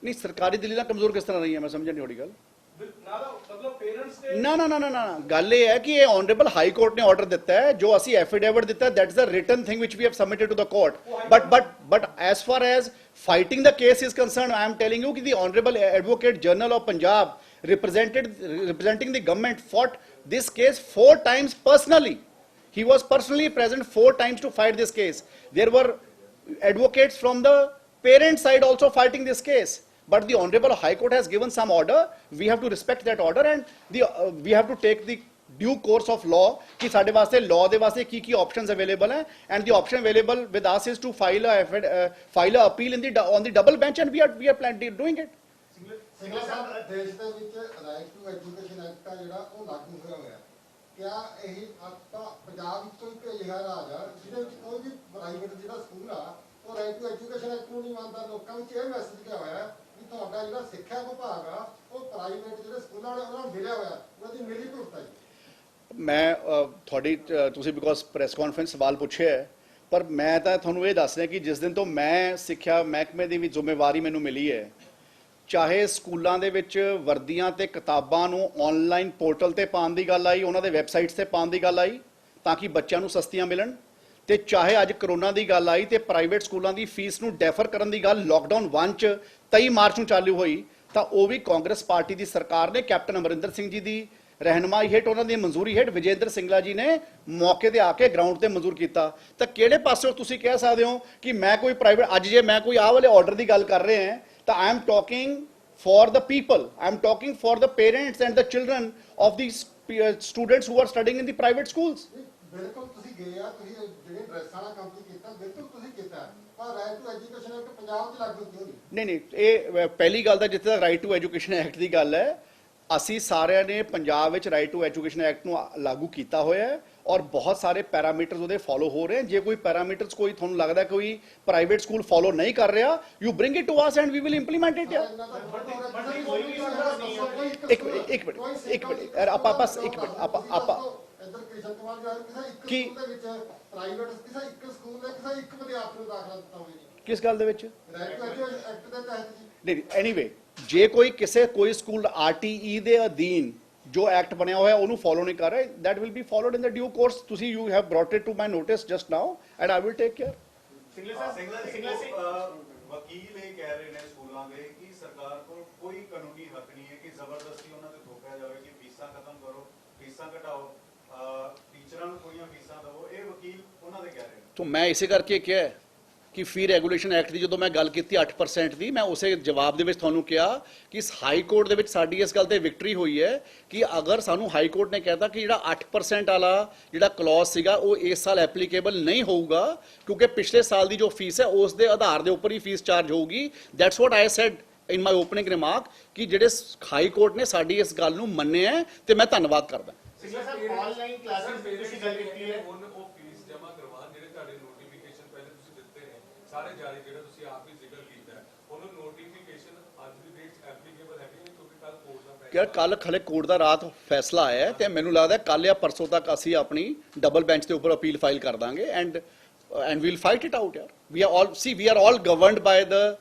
नहीं, सरकारी दलीलां कमजोर किस तरह रही है, मैं समझा नहीं थोड़ी गल। ਨਾ ਦਾ ਮਤਲਬ ਪੇਰੈਂਟਸ ਦੇ ना गल ये है कि ये ऑनरेबल हाई कोर्ट ने ऑर्डर दिता है, जो असी एफिडेविट दिता है, that is the written thing which we have submitted to the court. But as far as fighting the case is concerned, I am telling you कि the honourable advocate general of Punjab representing the government fought this case 4 times personally. He was personally present 4 times to fight this case. There were advocates from the parent side also fighting this case. But the Honorable High Court has given some order. We have to respect that order, and we have to take the due course of law कि साढ़े वास्ते law दे वास्ते की options available हैं, and the option available with us is to file a appeal on the double bench, and we are planning doing it. Singla ਸਾਹਿਬ, ਦੇਸ਼ ਦੇ ਵਿੱਚ right to education act ਆ ਜਿਹੜਾ ਉਹ ਲਾਗੂ ਹੋਇਆ ਹੋਇਆ, ਕਿਆ ਇਹ ਆਪਾਂ ਪੰਜਾਬ ਵਿੱਚ ਕੋਈ ਅਜਿਹਾ ਰਾਜ ਆ ਜਿਹਦੇ ਵਿੱਚ ਕੋਈ ਵੀ ਪ੍ਰਾਈਵੇਟ ਜਿਹੜਾ ਸਕੂਲ ਆ ਉਹ ਰਾਈਟ ਟੂ ਐਜੂਕੇਸ਼ਨ ਐਕਟ ਨੂੰ ਨਹੀਂ ਮੰਨਦਾ? ਲੋਕਾਂ ਵਿੱਚ ਇਹ ਮੈਸੇਜ ਗਿਆ ਹੋਇਆ ਕਿ ਤੁਹਾਡਾ ਜਿਹੜਾ ਸਿੱਖਿਆ ਵਿਭਾਗ ਆ ਉਹ ਪ੍ਰਾਈਵੇਟ ਜਿਹੜੇ ਸਕੂਲਾਂ ਵਾਲੇ ਉਹਨਾਂ ਨੂੰ ਮਿਲਿਆ ਹੋਇਆ, ਉਹਨਾਂ ਦੀ ਮਿਲੀ ਭੁਗਤ ਹੈ। ਮੈਂ ਤੁਹਾਡੀ ਤੁਸੀਂ ਬਿਕੋਜ਼ ਪ੍ਰੈਸ ਕਾਨਫਰੰਸ ਸਵਾਲ ਪੁੱਛਿਆ ਹੈ, ਪਰ ਮੈਂ ਤਾਂ ਤੁਹਾਨੂੰ ਇਹ ਦੱਸ ਰਿਹਾ ਕਿ ਜਿਸ ਦਿਨ ਤੋਂ ਮੈਂ ਸਿੱਖਿਆ ਮਹਿਕਮੇ ਦੀ ਵੀ ਜ਼ਿੰਮੇਵਾਰੀ ਮੈਨੂੰ ਮਿਲੀ ਹੈ, ਚਾਹੇ ਸਕੂਲਾਂ ਦੇ ਵਿੱਚ ਵਰਦੀਆਂ ਤੇ ਕਿਤਾਬਾਂ ਨੂੰ ਆਨਲਾਈਨ ਪੋਰਟਲ ਤੇ ਪਾਉਣ ਦੀ ਗੱਲ ਆਈ, ਉਹਨਾਂ ਦੇ ਵੈਬਸਾਈਟਸ ਤੇ ਪਾਉਣ ਦੀ ਗੱਲ ਆਈ ਤਾਂ ਕਿ ਬੱਚਿਆਂ ਨੂੰ ਸਸਤੀਆਂ ਮਿਲਣ, ਤੇ ਚਾਹੇ ਅੱਜ ਕਰੋਨਾ ਦੀ ਗੱਲ ਆਈ ਤੇ ਪ੍ਰਾਈਵੇਟ ਸਕੂਲਾਂ ਦੀ ਫੀਸ ਨੂੰ ਡੈਫਰ ਕਰਨ ਦੀ ਗੱਲ ਲਾਕਡਾਊਨ 1 ਚ 23 ਮਾਰਚ ਨੂੰ ਚਾਲੂ ਹੋਈ, ਤਾਂ ਉਹ ਵੀ ਕਾਂਗਰਸ ਪਾਰਟੀ ਦੀ ਸਰਕਾਰ ਨੇ ਕੈਪਟਨ ਅਮਰਿੰਦਰ ਸਿੰਘ ਜੀ ਦੀ ਰਹਿਨਮਾਈ ਹੇਠ, ਉਹਨਾਂ ਦੀ ਮਨਜ਼ੂਰੀ ਹੇਠ ਵਿਜੇਂਦਰ ਸਿੰਗਲਾ ਜੀ ਨੇ ਮੌਕੇ ਤੇ ਆ ਕੇ ਗਰਾਊਂਡ ਤੇ ਮਨਜ਼ੂਰ ਕੀਤਾ। ਤਾਂ ਕਿਹੜੇ ਪਾਸਿਓਂ ਤੁਸੀਂ ਕਹਿ ਸਕਦੇ ਹੋ ਕਿ ਮੈਂ ਕੋਈ ਪ੍ਰਾਈਵੇਟ, ਅੱਜ ਜੇ ਮੈਂ ਕੋਈ ਆਹ ਵਾਲੇ ਆਰਡਰ ਦੀ ਗੱਲ ਕਰ ਰਹੇ ਹਾਂ ਤਾਂ I am talking for the people, I am talking for the parents and the children of these students who are studying in the private schools. ਬਿਲਕੁਲ ਤੁਸੀਂ ਗਏ ਆ, ਤੁਸੀਂ ਜਿਹੜੇ ਡਰੈਸਾਂ ਵਾਲਾ ਕੰਮ ਕੀਤਾ ਬਿਲਕੁਲ ਤੁਸੀਂ ਕੀਤਾ, ਪਰ right to education act Punjab 'ਚ ਲਾਗੂ ਕਿਉਂ ਨਹੀਂ? ਨਹੀਂ, ਇਹ ਪਹਿਲੀ ਗੱਲ ਤਾਂ ਜਿੱਥੇ ਤੱਕ ਰਾਈਟ ਟੂ ਐਜੂਕੇਸ਼ਨ ਐਕਟ ਦੀ ਗੱਲ ਹੈ, ਅਸੀਂ ਸਾਰਿਆਂ ਨੇ ਪੰਜਾਬ ਵਿੱਚ ਰਾਈਟ ਟੂ ਐਜੂਕੇਸ਼ਨ ਐਕਟ ਨੂੰ ਲਾਗੂ ਕੀਤਾ ਹੋਇਆ ਹੈ ਔਰ ਬਹੁਤ ਸਾਰੇ ਪੈਰਾਮੀਟਰਸ ਉਹਦੇ ਫੋਲੋ ਹੋ ਰਹੇ ਹਨ। ਜੇ ਕੋਈ ਪੈਰਾਮੀਟਰਸ ਕੋਈ ਤੁਹਾਨੂੰ ਲੱਗਦਾ ਕੋਈ ਪ੍ਰਾਈਵੇਟ ਸਕੂਲ ਫੋਲੋ ਨਹੀਂ ਕਰ ਰਿਹਾ, you bring it to us and we will implement it. ਇੱਕ ਮਿੰਟ ਆਪਾਂ ਬਸ ਇੱਕ ਮਿੰਟ ਆਪਾਂ ਇੱਧਰ ਕ੍ਰਿਸ਼ਨ ਕੁਮਾਰ ਜੀ ਕਿਸੇ ਕੀ? ਇੱਕ ਸਕੂਲ ਦੇ ਵਿੱਚ ਪ੍ਰਾਈਵੇਟ ਕਿਸੇ ਇੱਕ ਸਕੂਲ ਦੇ ਕਿਸੇ ਇੱਕ ਵਿਦਿਆਰਥੀ ਨੂੰ ਦਾਖਲਾ ਦਿੱਤਾ ਹੋਵੇ ਜੀ ਕਿਸ ਗੱਲ ਦੇ ਵਿੱਚ? ਰਾਈਟ ਟੂ ਐਜੂਕੇਸ਼ਨ ਐਕਟ ਦੇ ਤਹਿਤ ਜੀ। ਨਹੀਂ, ਐਨੀਵੇ ਜੇ ਕੋਈ ਸਕੂਲ ਆਰਟੀਈ ਦੇ ਅਧੀਨ ਜੋ ਐਕਟ ਬਣਿਆ ਹੋਇਆ ਉਹਨੂੰ ਫੋਲੋ ਨਹੀਂ ਕਰ ਰਹੇ, that will be followed in the due course। ਤੁਸੀਂ you have brought it to my notice just now and I will take care। ਵਕੀਲ ਇਹ ਕਹਿ ਰਹੇ ਨੇ ਸਕੂਲਾਂ ਦੇ ਕਿ ਸਰਕਾਰ ਕੋਲ ਕੋਈ ਕਾਨੂੰਨੀ ਹੱਕ ਨਹੀਂ ਹੈ ਕਿ ਜ਼ਬਰਦਸਤੀ ਉਹਨਾਂ ਤੇ ਥੋਪਿਆ ਜਾਵੇ ਕਿ ਫੀਸਾਂ ਖਤਮ ਕਰੋ, ਫੀਸਾਂ ਘਟਾਓ, ਟੀਚਰਾਂ ਨੂੰ ਕੋਈਆਂ ਫੀਸਾਂ ਦਿਓ। ਇਹ ਵਕੀਲ ਉਹਨਾਂ ਦੇ ਕਹਿ ਰਹੇ ਨੇ। ਤਾਂ ਮੈਂ ਇਸੇ ਕਰਕੇ ਕਿਹਾ ਹੈ ਕਿ ਫੀ ਰੈਗੂਲੇਸ਼ਨ ਐਕਟ ਦੀ ਜਦੋਂ ਮੈਂ ਗੱਲ ਕੀਤੀ 8% ਦੀ, ਮੈਂ ਉਸੇ ਜਵਾਬ ਦੇ ਵਿੱਚ ਤੁਹਾਨੂੰ ਕਿਹਾ ਕਿ ਇਸ ਹਾਈ ਕੋਰਟ ਦੇ ਵਿੱਚ ਸਾਡੀ ਇਸ ਗੱਲ ਤੇ ਵਿਕਟਰੀ ਹੋਈ ਹੈ ਕਿ ਅਗਰ ਸਾਨੂੰ ਹਾਈ ਕੋਰਟ ਨੇ ਕਹਿਤਾ ਕਿ ਜਿਹੜਾ 8% ਵਾਲਾ ਜਿਹੜਾ ਕਲੌਜ਼ ਸੀਗਾ ਉਹ ਇਸ ਸਾਲ ਐਪਲੀਕੇਬਲ ਨਹੀਂ ਹੋਊਗਾ ਕਿਉਂਕਿ ਪਿਛਲੇ ਸਾਲ ਦੀ ਜੋ ਫੀਸ ਹੈ ਉਸ ਦੇ ਆਧਾਰ ਦੇ ਉੱਪਰ ਹੀ ਫੀਸ ਚਾਰਜ ਹੋਊਗੀ। That's what I said in my opening remark ਕਿ ਜਿਹੜੇ ਹਾਈ ਕੋਰਟ ਨੇ ਸਾਡੀ ਇਸ ਗੱਲ ਨੂੰ ਮੰਨਿਆ ਹੈ ਤੇ ਮੈਂ ਧੰਨਵਾਦ ਕਰਦਾ। ਸਿੰਗਲਾ ਸਾਹਿਬ ਆਨਲਾਈਨ ਕਲਾਸਿਸ ਦੀ ਤੁਸੀਂ ਗੱਲ ਕੀਤੀ ਹੈ, ਹੁਣ ਉਹ ਫੀਸ ਜਮ੍ਹਾਂ ਕਰਵਾਉਣ ਜਿਹੜੇ ਤੁਹਾਡੇ ਨੋਟੀਫਿਕੇਸ਼ਨ ਪਹਿਲੇ ਤੁਸੀਂ ਦਿੱਤੇ ਨੇ ਸਾਰੇ ਜਾਰੀ, ਜਿਹੜਾ ਤੁਸੀਂ ਆਪ ਹੀ ਜ਼ਿਕਰ ਕੀਤਾ ਹੈ, ਉਹਨੂੰ ਨੋਟੀਫਿਕੇਸ਼ਨ ਅੱਜ ਦੀ ਡੇਟ 'ਚ ਐਪਲੀਕੇਬਲ ਹੈ ਕਿ ਨਹੀਂ ਕਿਉਂਕਿ ਕੱਲ ਕੋਰਟ ਦਾ ਯਾਰ ਕੱਲ ਖਲੇ ਕੋਰਟ ਦਾ ਰਾਤ ਫੈਸਲਾ ਆਇਆ ਹੈ ਤੇ ਮੈਨੂੰ ਲੱਗਦਾ ਕੱਲ ਜਾਂ ਪਰਸੋਂ ਤੱਕ ਅਸੀਂ ਆਪਣੀ ਡਬਲ ਬੈਂਚ ਦੇ ਉੱਪਰ ਅਪੀਲ ਫਾਈਲ ਕਰ ਦਾਂਗੇ and we'll fight it out. ਯਾਰ we are all governed by the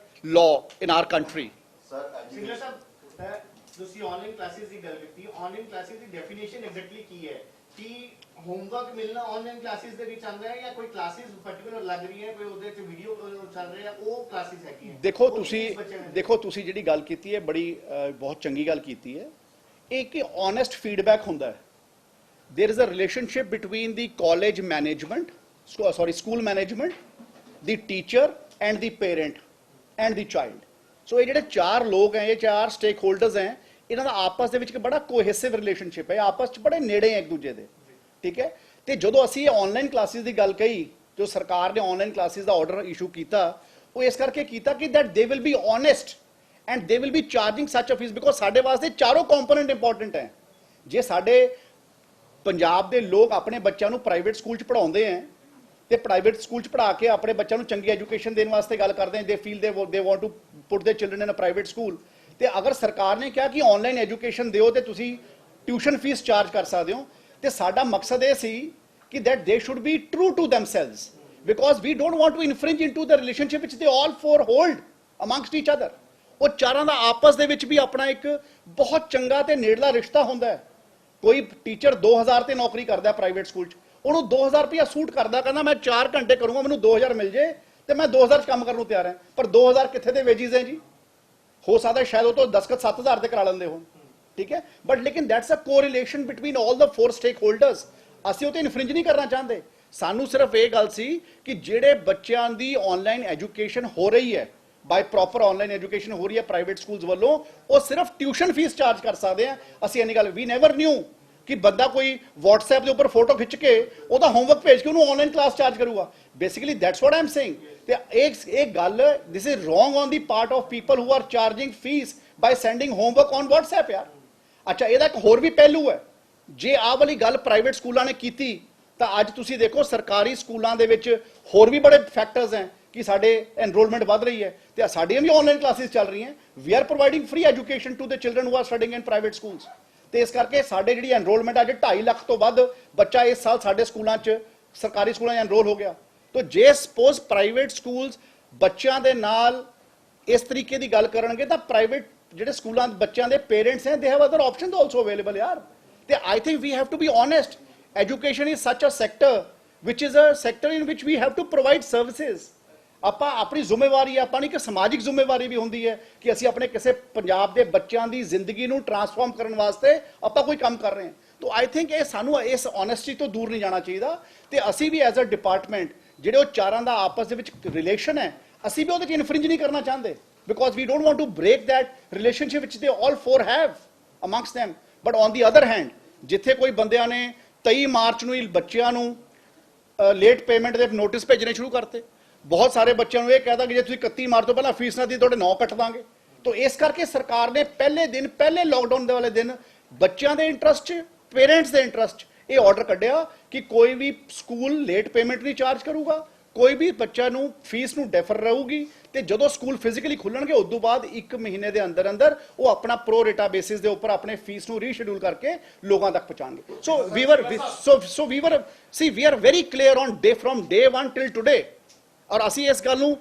law in our country. Singla ਸਾਹਿਬ ਤੁਸੀਂ ਆਨਲਾਈਨ ਕਲਾਸਿਸ ਦੀ ਗੱਲ ਕੀਤੀ, ਆਨਲਾਈਨ ਕਲਾਸਿਸ ਦੀ ਡੈਫੀਨੇਸ਼ਨ ਐਗਜ਼ੈਕਟਲੀ ਕੀ ਹੈ? ਕਿ ਹੋਮਵਰਕ ਮਿਲਣਾ ਆਨਲਾਈਨ ਕਲਾਸਿਸ ਦੇ ਵਿੱਚ ਆਉਂਦਾ ਹੈ ਜਾਂ ਕੋਈ ਕਲਾਸਿਸ ਪਾਰਟਿਕੂਲਰ ਲੱਗ ਰਹੀ ਹੈ, ਕੋਈ ਉਹਦੇ ਤੇ ਵੀਡੀਓ ਚੱਲ ਰਹੀ ਹੈ, ਉਹ ਕਲਾਸਿਸ ਹੈਗੀਆਂ? ਦੇਖੋ ਤੁਸੀਂ ਜਿਹੜੀ ਗੱਲ ਕੀਤੀ ਹੈ ਬੜੀ ਬਹੁਤ ਚੰਗੀ ਗੱਲ ਕੀਤੀ ਹੈ। ਇਹ ਕਿ ਓਨੈਸਟ ਫੀਡਬੈਕ ਹੁੰਦਾ ਹੈ। There is a relationship between the college management school management the teacher and the parent and the child. So ये ਜਿਹੜੇ ਚਾਰ ਲੋਕ हैं, ये ਚਾਰ ਸਟੇਕ ਹੋਲਡਰਸ हैं, ਇਹਨਾਂ ਦਾ ਆਪਸ ਦੇ ਵਿੱਚ ਇੱਕ ਬੜਾ ਕੋਹੈਸਿਵ ਰਿਲੇਸ਼ਨਸ਼ਿਪ ਹੈ, ਆਪਸ ਚ ਬੜੇ ਨੇੜੇ ਹੈ ਇੱਕ ਦੂਜੇ ਦੇ। ਠੀਕ ਹੈ, ਤੇ ਜਦੋਂ ਅਸੀਂ ਇਹ ਆਨਲਾਈਨ ਕਲਾਸਿਸ ਦੀ ਗੱਲ ਕਹੀ, ਜੋ ਸਰਕਾਰ ਨੇ ਆਨਲਾਈਨ ਕਲਾਸਿਸ ਦਾ ਆਰਡਰ ਇਸ਼ੂ ਕੀਤਾ, ਉਹ ਇਸ ਕਰਕੇ ਕੀਤਾ ਕਿ that they will be honest and they will be charging such a fees because ਸਾਡੇ ਵਾਸਤੇ ਚਾਰੋਂ ਕੰਪੋਨੈਂਟ ਇੰਪੋਰਟੈਂਟ ਹੈ। ਜੇ ਸਾਡੇ ਪੰਜਾਬ ਦੇ ਲੋਕ ਆਪਣੇ ਬੱਚਿਆਂ ਨੂੰ ਪ੍ਰਾਈਵੇਟ ਸਕੂਲ ਚ ਪੜਾਉਂਦੇ ਹੈ ਤੇ ਪ੍ਰਾਈਵੇਟ ਸਕੂਲ ਚ ਪੜਾ ਕੇ ਆਪਣੇ ਬੱਚਿਆਂ ਨੂੰ ਚੰਗੀ ਐਜੂਕੇਸ਼ਨ ਦੇਣ ਵਾਸਤੇ ਗੱਲ ਕਰਦੇ ਹੈ, ਦੇ ਫੀਲ ਦੇ ਵਾਂਟ ਟੂ ਪੁੱਟ ਦੇ ਚਿਲਡਰਨ ਇਨ ਅ ਪ੍ਰਾਈਵੇਟ ਸਕੂਲ, ਤੇ ਅਗਰ ਸਰਕਾਰ ਨੇ ਕਿਹਾ ਕਿ ਆਨਲਾਈਨ ਐਜੂਕੇਸ਼ਨ ਦਿਓ ਤੇ ਤੁਸੀਂ ਟਿਊਸ਼ਨ ਫੀਸ ਚਾਰਜ ਕਰ ਸਕਦੇ ਹੋ, ਤੇ ਸਾਡਾ ਮਕਸਦ ਇਹ ਸੀ ਕਿ that they should be true to themselves because we don't want to infringe into the relationship which they all four hold amongst each other। ਉਹ ਚਾਰਾਂ ਦਾ ਆਪਸ ਦੇ ਵਿੱਚ ਵੀ ਆਪਣਾ ਇੱਕ ਬਹੁਤ ਚੰਗਾ ਤੇ ਨੇੜਲਾ ਰਿਸ਼ਤਾ ਹੁੰਦਾ ਹੈ। ਕੋਈ ਟੀਚਰ 2000 ਤੇ ਨੌਕਰੀ ਕਰਦਾ ਪ੍ਰਾਈਵੇਟ ਸਕੂਲ 'ਚ, ਉਹਨੂੰ 2000 ਰੁਪਇਆ ਸੂਟ ਕਰਦਾ, ਕਹਿੰਦਾ ਮੈਂ 4 ਘੰਟੇ ਕਰੂੰਗਾ, ਮੈਨੂੰ 2000 ਮਿਲ ਜੇ ਤੇ ਮੈਂ 2000 'ਚ ਕੰਮ ਕਰਨ ਨੂੰ ਤਿਆਰ ਹਾਂ। ਪਰ 2000 ਕਿੱਥੇ ਦੇ ਵੇਜਿਸ ਹੈ ਜੀ? ਹੋ ਸਕਦਾ ਸ਼ਾਇਦ ਉਹ ਤੋਂ 10,000 ਤੇ ਕਰਾ ਲੈਂਦੇ ਹੋਣ। ਠੀਕ ਹੈ, ਬਟ ਲੇਕਿਨ that's a correlation between all the 4 stakeholders. ਅਸੀਂ ਉਹ ਤੇ ਇਨਫਰਿੰਜ ਨਹੀਂ ਕਰਨਾ ਚਾਹੁੰਦੇ। ਸਾਨੂੰ ਸਿਰਫ ਇਹ ਗੱਲ ਸੀ ਕਿ ਜਿਹੜੇ ਬੱਚਿਆਂ ਦੀ ਆਨਲਾਈਨ ਐਜੂਕੇਸ਼ਨ ਹੋ ਰਹੀ ਹੈ, ਬਾਈ ਪ੍ਰੋਪਰ ਆਨਲਾਈਨ ਐਜੂਕੇਸ਼ਨ ਹੋ ਰਹੀ ਹੈ ਪ੍ਰਾਈਵੇਟ ਸਕੂਲਸ ਵੱਲੋਂ, ਉਹ ਸਿਰਫ ਟਿਊਸ਼ਨ ਫੀਸ ਚਾਰਜ ਕਰ ਸਕਦੇ ਆ। ਅਸੀਂ ਇੰਨੀ ਗੱਲ ਵੀ ਨੈਵਰ ਨਿਊ ਕਿ ਬੰਦਾ ਕੋਈ WhatsApp ਦੇ ਉੱਪਰ ਫੋਟੋ ਖਿੱਚ ਕੇ ਉਹਦਾ ਹੋਮਵਰਕ ਭੇਜ ਕੇ ਉਹਨੂੰ ਆਨਲਾਈਨ ਕਲਾਸ ਚਾਰਜ ਕਰੂਗਾ। Basically that's what I am saying. ਤੇ ਇਹ ਗੱਲ this is wrong on the part of people who are charging fees by sending homework on WhatsApp ਯਾਰ। ਅੱਛਾ, ਇਹਦਾ ਇੱਕ ਹੋਰ ਵੀ ਪਹਿਲੂ ਹੈ। ਜੇ ਆਹ ਵਾਲੀ ਗੱਲ ਪ੍ਰਾਈਵੇਟ ਸਕੂਲਾਂ ਨੇ ਕੀਤੀ ਤਾਂ ਅੱਜ ਤੁਸੀਂ ਦੇਖੋ ਸਰਕਾਰੀ ਸਕੂਲਾਂ ਦੇ ਵਿੱਚ ਹੋਰ ਵੀ ਬੜੇ ਫੈਕਟਰਸ ਹੈ ਕਿ ਸਾਡੇ ਐਨਰੋਲਮੈਂਟ ਵੱਧ ਰਹੀ ਹੈ ਤੇ ਸਾਡੀਆਂ ਵੀ ਆਨਲਾਈਨ ਕਲਾਸਿਸ ਚੱਲ ਰਹੀਆਂ। We are providing free education to the children who are studying in private schools. ਤੇ ਇਸ ਕਰਕੇ ਸਾਡੇ ਜਿਹੜੀ ਐਨਰੋਲਮੈਂਟ ਅੱਜ 2.5 ਲੱਖ ਤੋਂ ਵੱਧ ਬੱਚਾ ਇਸ ਸਾਲ ਸਾਡੇ ਸਕੂਲਾਂ 'ਚ ਸਰਕਾਰੀ ਸਕੂਲਾਂ 'ਚ ਐਨਰੋਲ ਹੋ ਗਿਆ। ਤਾਂ ਜੇ ਸਪੋਜ਼ ਪ੍ਰਾਈਵੇਟ ਸਕੂਲਸ ਬੱਚਿਆਂ ਦੇ ਨਾਲ ਇਸ ਤਰੀਕੇ ਦੀ ਗੱਲ ਕਰਨਗੇ ਤਾਂ ਪ੍ਰਾਈਵੇਟ ਜਿਹੜੇ ਸਕੂਲਾਂ ਦੇ ਬੱਚਿਆਂ ਦੇ ਪੇਰੈਂਟਸ ਹੈ, they have other options also available ਯਾਰ। ਤੇ I think we have to be honest. Education is such a sector which is a sector in which we have to provide services. ਆਪਾਂ ਆਪਣੀ ਜ਼ਿੰਮੇਵਾਰੀ ਹੈ, ਆਪਾਂ ਨੂੰ ਇੱਕ ਸਮਾਜਿਕ ਜ਼ਿੰਮੇਵਾਰੀ ਵੀ ਹੁੰਦੀ ਹੈ ਕਿ ਅਸੀਂ ਆਪਣੇ ਕਿਸੇ ਪੰਜਾਬ ਦੇ ਬੱਚਿਆਂ ਦੀ ਜ਼ਿੰਦਗੀ ਨੂੰ ਟਰਾਂਸਫਾਰਮ ਕਰਨ ਵਾਸਤੇ ਆਪਾਂ ਕੋਈ ਕੰਮ ਕਰ ਰਹੇ ਹਾਂ। ਤਾਂ ਆਈ ਥਿੰਕ ਇਹ ਸਾਨੂੰ ਇਸ ਓਨੈਸਟੀ ਤੋਂ ਦੂਰ ਨਹੀਂ ਜਾਣਾ ਚਾਹੀਦਾ। ਤੇ ਅਸੀਂ ਵੀ ਐਜ਼ ਅ ਡਿਪਾਰਟਮੈਂਟ ਜਿਹੜੇ ਉਹ ਚਾਰਾਂ ਦਾ ਆਪਸ ਦੇ ਵਿੱਚ ਰਿਲੇਸ਼ਨ ਹੈ, ਅਸੀਂ ਵੀ ਉਹਦੇ 'ਚ ਇਨਫਰਿੰਜ ਨਹੀਂ ਕਰਨਾ ਚਾਹੁੰਦੇ because we don't want to break that relationship which they all four have amongst them। but on the other hand, ਜਿੱਥੇ ਕੋਈ ਬੰਦਿਆਂ ਨੇ 23 ਮਾਰਚ ਨੂੰ ਹੀ ਬੱਚਿਆਂ ਨੂੰ ਲੇਟ ਪੇਮੈਂਟ ਦੇ ਨੋਟਿਸ ਭੇਜਣੇ ਸ਼ੁਰੂ ਕਰਤੇ, ਬਹੁਤ ਸਾਰੇ ਬੱਚਿਆਂ ਨੂੰ ਇਹ ਕਹਿਦਾ ਕਿ ਜੇ ਤੁਸੀਂ 31 ਮਾਰਚ ਤੋਂ ਪਹਿਲਾਂ ਫੀਸ ਨਾ ਦਿੱਤੀ ਤੁਹਾਡੇ 9 ਕੱਟ ਦਾਂਗੇ। तो इस करके सरकार ने पहले लॉकडाउन ਦੇ ਵਾਲੇ ਦਿਨ ਬੱਚਿਆਂ ਦੇ ਇੰਟਰਸਟ 'ਚ ਪੇਰੈਂਟਸ ਦੇ ਇੰਟਰਸਟ 'ਚ ਇਹ ਆਰਡਰ ਕੱਢਿਆ ਕਿ ਕੋਈ ਵੀ ਸਕੂਲ ਲੇਟ ਪੇਮੈਂਟ ਨਹੀਂ ਚਾਰਜ ਕਰੂਗਾ, ਕੋਈ ਵੀ ਬੱਚਾ ਨੂੰ ਫੀਸ ਨੂੰ ਡੈਫਰ ਰਹੂਗੀ, ਤੇ ਜਦੋਂ ਸਕੂਲ ਫਿਜ਼ੀਕਲੀ ਖੁੱਲਣਗੇ ਉਸ ਤੋਂ ਬਾਅਦ 1 ਮਹੀਨੇ ਦੇ ਅੰਦਰ ਅੰਦਰ ਉਹ ਆਪਣਾ ਪ੍ਰੋ ਰੇਟਾ ਬੇਸਿਸ ਦੇ ਉੱਪਰ ਆਪਣੇ ਫੀਸ ਨੂੰ ਰੀਸ਼ਡਿਊਲ ਕਰਕੇ ਲੋਕਾਂ ਤੱਕ ਪਹੁੰਚਾਣਗੇ। So we are very clear on firm day 1 till today, ਔਰ ਅਸੀਂ ਇਸ ਗੱਲ ਨੂੰ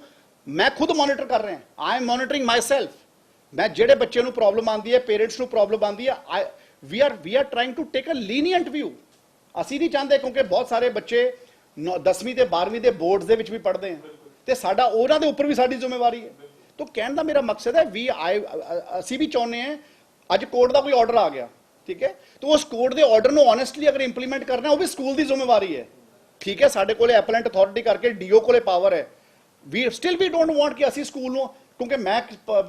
ਮੈਂ ਖੁਦ ਮੋਨੀਟਰ ਕਰ ਰਿਹਾ, I am monitoring my self. ਮੈਂ ਜਿਹੜੇ ਬੱਚੇ ਨੂੰ ਪ੍ਰੋਬਲਮ ਆਉਂਦੀ ਹੈ, ਪੇਰੈਂਟਸ ਨੂੰ ਪ੍ਰੋਬਲਮ ਆਉਂਦੀ ਹੈ, we are trying to take a lenient view. ਅਸੀਂ ਨਹੀਂ ਚਾਹੁੰਦੇ, ਕਿਉਂਕਿ ਬਹੁਤ ਸਾਰੇ ਬੱਚੇ 10ਵੀਂ ਤੇ 12ਵੀਂ ਦੇ ਬੋਰਡਸ ਦੇ ਵਿੱਚ ਵੀ ਪੜ੍ਹਦੇ ਆ, ਤੇ ਸਾਡਾ ਉਹਨਾਂ ਦੇ ਉੱਪਰ ਵੀ ਸਾਡੀ ਜ਼ਿੰਮੇਵਾਰੀ ਹੈ। ਤਾਂ ਕਹਿਣ ਦਾ ਮੇਰਾ ਮਕਸਦ ਹੈ ਅਸੀਂ ਵੀ ਚਾਹੁੰਦੇ ਹਾਂ, ਅੱਜ ਕੋਰਟ ਦਾ ਕੋਈ ਆਰਡਰ ਆ ਗਿਆ, ਠੀਕ ਹੈ, ਤਾਂ ਉਸ ਕੋਰਟ ਦੇ ਆਰਡਰ ਨੂੰ ਓਨੈਸਟਲੀ ਅਗਰ ਇੰਪਲੀਮੈਂਟ ਕਰਨਾ ਉਹ ਵੀ ਸਕੂਲ ਦੀ ਜ਼ਿੰਮੇਵਾਰੀ ਹੈ, ਠੀਕ ਹੈ। ਸਾਡੇ ਕੋਲੇ ਐਪਲੈਂਟ ਅਥਾਰਟੀ ਕਰਕੇ ਡੀਓ ਕੋਲੇ ਪਾਵਰ ਹੈ। ਵੀ ਡੋਂਟ ਵਾਂਟ ਕਿ ਅਸੀਂ ਸਕੂਲ ਨੂੰ, ਕਿਉਂਕਿ ਮੈਂ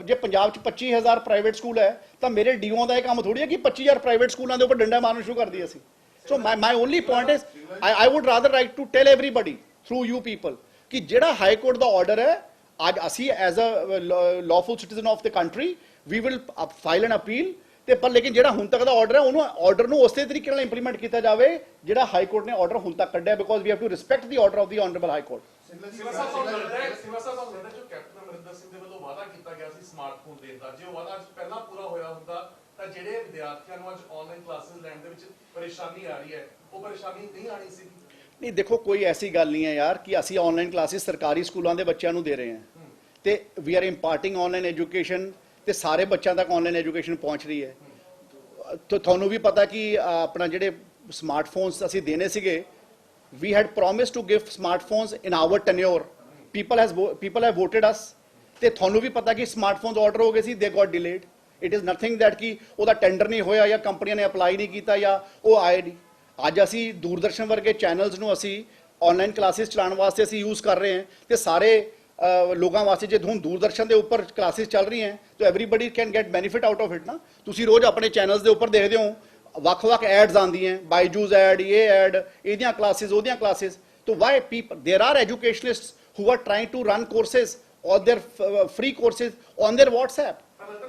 ਜੇ ਪੰਜਾਬ 'ਚ 25,000 ਪ੍ਰਾਈਵੇਟ ਸਕੂਲ ਹੈ ਤਾਂ ਮੇਰੇ ਡੀਓ ਦਾ ਇਹ ਕੰਮ ਥੋੜੀ ਹੈ ਕਿ 25,000 ਪ੍ਰਾਈਵੇਟ ਸਕੂਲਾਂ ਦੇ ਉੱਪਰ ਡੰਡਾ ਮਾਰਨਾ ਸ਼ੁਰੂ ਕਰ ਦਈਏ ਅਸੀਂ। So my only point is I would rather like to tell everybody through you people ਕਿ ਜਿਹੜਾ ਹਾਈ ਕੋਰਟ ਦਾ ਆਰਡਰ ਹੈ, ਅੱਜ ਅਸੀਂ as a lawful citizen of the country we will file an appeal, ਤੇ ਪਰ ਲੇਕਿਨ ਜਿਹੜਾ ਹੁਣ ਤੱਕ ਦਾ ਆਰਡਰ ਹੈ ਉਹਨੂੰ ਆਰਡਰ ਨੂੰ ਉਸੇ ਤਰੀਕੇ ਨਾਲ ਇੰਪਲੀਮੈਂਟ ਕੀਤਾ ਜਾਵੇ ਜਿਹੜਾ ਹਾਈ ਕੋਰਟ ਨੇ ਆਰਡਰ ਹੁਣ ਤੱਕ ਕੱਢਿਆ, because we have to respect the order of the honourable high court. Siva ਸਾਹਿਬ ਤੁਹਾਨੂੰ ਲੱਗਦਾ ਹੈ ਜੋ ਕੈਪਟਨ ਅਮਰਿੰਦਰ ਸਿੰਘ ਦੇ ਵੱਲੋਂ ਵਾਅਦਾ ਕੀਤਾ ਗਿਆ ਸੀ ਸਮਾਰਟਫੋਨ ਦੇਣ ਦਾ, ਜੇ ਉਹ ਵਾਅਦਾ ਅੱਜ ਪਹਿਲਾਂ ਪੂਰਾ ਹੋਇਆ ਹੁੰਦਾ ਤਾਂ ਜਿਹੜੇ ਵਿਦਿਆਰਥੀਆਂ ਨੂੰ ਅੱਜ ਆਨਲਾਈਨ ਕਲਾਸਿਸ ਲੈਣ ਦੇ ਵਿੱਚ ਪਰੇਸ਼ਾਨੀ ਆ ਰਹੀ ਹੈ ਉਹ ਪਰੇਸ਼ਾਨੀ ਨਹੀਂ ਆਣੀ ਸੀ? ਨਹੀਂ ਦੇਖੋ, ਕੋਈ ਐਸੀ ਗੱਲ ਨਹੀਂ ਹੈ ਯਾਰ ਕਿ ਅਸੀਂ ਆਨਲਾਈਨ ਕਲਾਸਿਸ ਸਰਕਾਰੀ ਸਕੂਲਾਂ ਦੇ ਬੱਚਿਆਂ ਨੂੰ ਦੇ ਰਹੇ ਹਾਂ, ਤੇ ਵੀ ਆਰ ਇੰਪਾਰਟਿੰਗ ਆਨਲਾਈਨ ਐਜੂਕੇਸ਼ਨ, ਤੇ ਸਾਰੇ ਬੱਚਿਆਂ ਤੱਕ ਆਨਲਾਈਨ ਐਜੂਕੇਸ਼ਨ ਪਹੁੰਚ ਰਹੀ ਹੈ। ਤੁਹਾਨੂੰ ਵੀ ਪਤਾ ਕਿ ਆਪਣਾ ਜਿਹੜੇ ਸਮਾਰਟਫੋਨਸ ਅਸੀਂ ਦੇਣੇ ਸੀਗੇ, we had promised to give smartphones in our tenure, people have voted us, ਤੇ ਤੁਹਾਨੂੰ ਵੀ ਪਤਾ ਕਿ ਸਮਾਰਟਫੋਨਸ ਆਰਡਰ ਹੋ ਗਏ ਸੀ, they got delayed, it is nothing that ਕਿ ਉਹਦਾ ਟੈਂਡਰ ਨਹੀਂ ਹੋਇਆ ਜਾਂ ਕੰਪਨੀਆਂ ਨੇ ਅਪਲਾਈ ਨਹੀਂ ਕੀਤਾ ਜਾਂ ਉਹ ਆਏ ਨਹੀਂ। ਅੱਜ ਅਸੀਂ ਦੂਰਦਰਸ਼ਨ ਵਰਗੇ ਚੈਨਲਸ ਨੂੰ ਅਸੀਂ ਆਨਲਾਈਨ ਕਲਾਸਿਸ ਚਲਾਉਣ ਵਾਸਤੇ ਅਸੀਂ ਯੂਜ਼ ਕਰ ਰਹੇ ਹਾਂ, ਤੇ ਸਾਰੇ ਲੋਕਾਂ ਵਾਸਤੇ ਜੇ ਹੁਣ ਦੂਰਦਰਸ਼ਨ ਦੇ ਉੱਪਰ ਕਲਾਸਿਸ ਚੱਲ ਰਹੀਆਂ ਤਾਂ everybody can get benefit out of it ਨਾ। ਤੁਸੀਂ ਰੋਜ਼ ਆਪਣੇ ਚੈਨਲਸ ਦੇ ਉੱਪਰ ਦੇਖਦੇ ਹੋ ਵੱਖ-ਵੱਖ ਐਡਸ ਆਉਂਦੀਆਂ, ਬਾਈਜੂਸ ਐਡ, ਇਹ ਐਡ, ਇਹਦੀਆਂ ਕਲਾਸਿਸ, ਉਹਦੀਆਂ ਕਲਾਸਿਸ। ਤਾਂ why people, there are educationists who are trying to run courses or their free courses on their WhatsApp।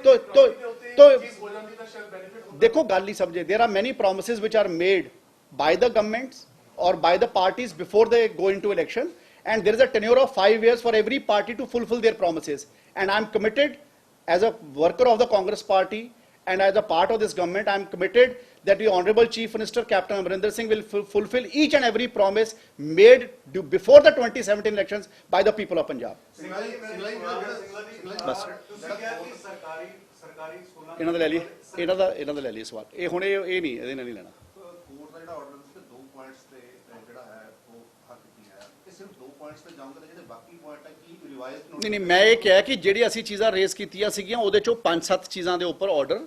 तो देखो ਗੱਲ ही समझे, there are many promises which are made by the governments or by the parties before they go into election, and there is a tenure of 5 years for every party to fulfill their promises, and I am committed as a worker of the Congress party and as a part of this government, I am committed that the Honorable Chief Minister Captain Amarinder Singh will fulfill each and every promise made before the 2017 elections by the people of Punjab। ਬਸ ਸਰਕਾਰੀ ਸਕੂਲਾਂ ਇਹਨਾਂ ਦਾ ਲੈ ਲਈਏ, ਇਹਨਾਂ ਦਾ ਲੈ ਲਈਏ ਸਵਾਲ। ਇਹ ਹੁਣ ਇਹ ਨਹੀਂ, ਇਹਦੇ ਨਾਲ ਨਹੀਂ ਲੈਣਾ। ਕੋਰਟ ਦਾ ਜਿਹੜਾ ਆਰਡਰ ਸੀ 2 ਪੁਆਇੰਟਸ ਤੇ ਜਿਹੜਾ ਹੈ ਉਹ ਹੱਕ ਕੀਤਾ ਹੈ, ਇਹ ਸਿਰਫ 2 ਪੁਆਇੰਟਸ ਤੇ ਜਾਊਂਗਾ, ਤੇ ਜਿਹੜੇ ਬਾਕੀ ਪੁਆਇੰਟ ਹੈ ਕੀ ਰਿਵਾਈਜ਼ਡ ਨਹੀਂ, ਮੈਂ ਇਹ ਕਿਹਾ ਕਿ ਜਿਹੜੀ ਅਸੀਂ ਚੀਜ਼ਾਂ ਰੇਜ਼ ਕੀਤੀਆਂ ਸੀਗੀਆਂ ਉਹਦੇ ਚੋਂ 5-7 ਚੀਜ਼ਾਂ ਦੇ ਉੱਪਰ ਆਰਡਰ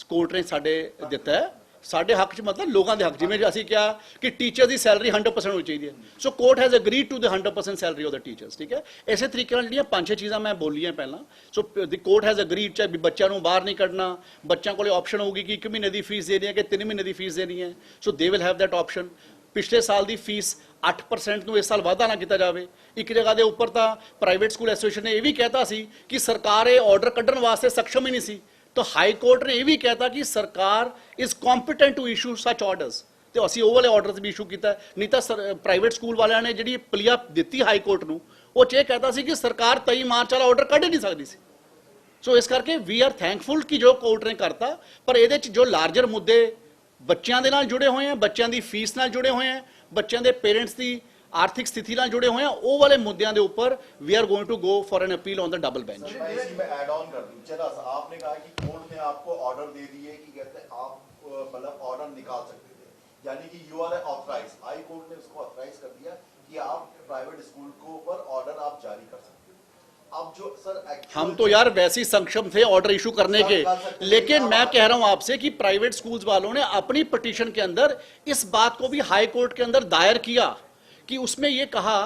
ਕੋਰਟ ਨੇ ਸਾਡੇ ਦਿੱਤਾ ਹੈ, ਸਾਡੇ ਹੱਕ 'ਚ, ਮਤਲਬ ਲੋਕਾਂ ਦੇ ਹੱਕ। ਜਿਵੇਂ ਅਸੀਂ ਕਿਹਾ ਕਿ ਟੀਚਰ ਦੀ ਸੈਲਰੀ 100% ਹੋਣੀ ਚਾਹੀਦੀ ਹੈ, so court has agreed to the 100% salary of the teachers, ਠੀਕ ਹੈ। ਇਸੇ ਤਰੀਕੇ ਨਾਲ ਜਿਹੜੀਆਂ 5-6 ਚੀਜ਼ਾਂ ਮੈਂ ਬੋਲੀਆਂ ਪਹਿਲਾਂ, ਸੋ ਦੀ ਕੋਰਟ ਹੈਜ਼ ਅਗਰੀਡ, ਚਾਹੇ ਵੀ ਬੱਚਿਆਂ ਨੂੰ ਬਾਹਰ ਨਹੀਂ ਕੱਢਣਾ, ਬੱਚਿਆਂ ਕੋਲੇ ਆਪਸ਼ਨ ਹੋਊਗੀ ਕਿ 1 ਮਹੀਨੇ ਦੀ ਫੀਸ ਦੇਣੀ ਹੈ ਕਿ 3 ਮਹੀਨੇ ਦੀ ਫੀਸ ਦੇਣੀ ਹੈ, ਸੋ they will have that option. ਪਿਛਲੇ ਸਾਲ ਦੀ ਫੀਸ 8% ਨੂੰ ਇਸ ਸਾਲ ਵਾਧਾ ਨਾ ਕੀਤਾ ਜਾਵੇ। ਇੱਕ ਜਗ੍ਹਾ ਦੇ ਉੱਪਰ ਤਾਂ ਪ੍ਰਾਈਵੇਟ ਸਕੂਲ ਐਸੋਸੀਏਸ਼ਨ ਨੇ ਇਹ ਵੀ ਕਹਿਤਾ ਸੀ ਕਿ ਸਰਕਾਰ ਇਹ ਆਰਡਰ ਕੱਢਣ ਵਾਸਤੇ ਸક્ષਮ ਹੀ ਨਹੀਂ ਸੀ, तो हाई कोर्ट ने यह भी कहता कि सरकार is competent to issue such orders, तो असी वो वाले ऑर्डर्स भी इशू किया। नहीं तो प्राइवेट स्कूल वाले ने जी पलिया दी हाई कोर्ट को, वो ये कहता सी कि सरकार 23 मार्च वाला ऑर्डर कढ़ ही नहीं सकती सी। सो इस करके वी आर थैंकफुल कि जो कोर्ट ने करता, पर ये जो लार्जर मुद्दे बच्चों के नाल जुड़े हुए हैं, बच्चों की फीस नाल जुड़े हुए हैं, बच्चों के पेरेंट्स की आर्थिक स्थिति नाल जुड़े हुए हैं, वो वाले मुद्दों के ऊपर we are going to go for an appeal on the double bench. मैं इसी में ऐड ऑन कर दूं, चला आपने कहा कि कोर्ट ने आपको ऑर्डर दे दिए कि कहते हैं आप मतलब ऑर्डर निकाल सकते थे, यानी कि you are authorize, high court ने उसको ऑथराइज कर दिया कि आप प्राइवेट स्कूल को ऊपर ऑर्डर आप जारी कर सकते हो। अब जो सर हम तो यार वैसे ही सक्षम थे ऑर्डर इशू करने के, लेकिन मैं कह रहा हूं आपसे कि प्राइवेट स्कूल्स वालों ने अपनी पिटीशन के अंदर इस बात को भी हाई कोर्ट के अंदर दायर किया कि उसमें ये कहा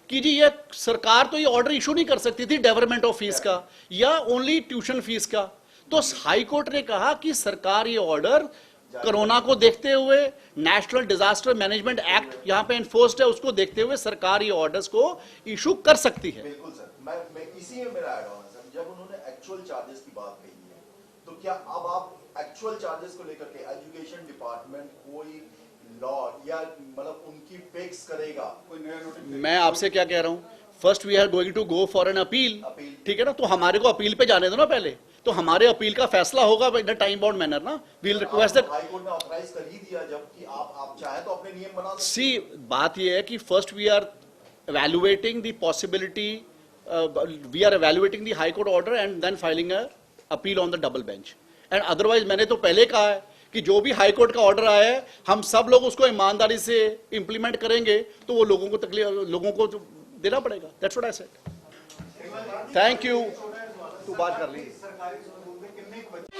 कि जी ये सरकार तो ये ऑर्डर इशू नहीं कर सकती थी डेवलपमेंट ऑफ फीस का या ओनली ट्यूशन फीस का, तो हाई कोर्ट ने कहा कि सरकार ये ऑर्डर कोरोना को देखते हुए, नेशनल डिजास्टर मैनेजमेंट एक्ट यहाँ पे एनफोर्स्ड है, उसको देखते हुए सरकार ये ऑर्डर्स को इशू कर सकती है। बिल्कुल सर, मैं इसी में मेरा ऐड ऑन है सर। जब उन्होंने एक्चुअल चार्जेस की बात कही है, तो क्या अब आप एक्चुअल चार्जेस को लेकर के एजुकेशन डिपार्टमेंट कोई लॉ या मतलब उनकी फिक्स करेगा? कोई नया नोटिफिकेशन? मैं आपसे क्या कह रहा हूँ, first we are going to go for an appeal, appeal. ठीक है ना, तो हमारे को अपील पे जाने दो ना पहले, तो हमारे अपील का फैसला होगा इन टाइम बाउंड मैनर ना, we'll request that. High court ने ऑथराइज कर ही दिया, जबकि आप चाहे तो अपने नियम बना सकते सी बात ये है कि first we are evaluating the possibility, we are evaluating the high court order and then filing a appeal on the double bench, and otherwise मैंने तो पहले कहा है कि जो भी हाई कोर्ट का ऑर्डर आया है हम सब लोग उसको ईमानदारी से इंप्लीमेंट करेंगे, तो वो लोगों को तकलीफ, लोगों को तो देना पड़ेगा। That's what I said. Thank you. तू बात कर ली। सरकारी स्कूल में कितने बच्चे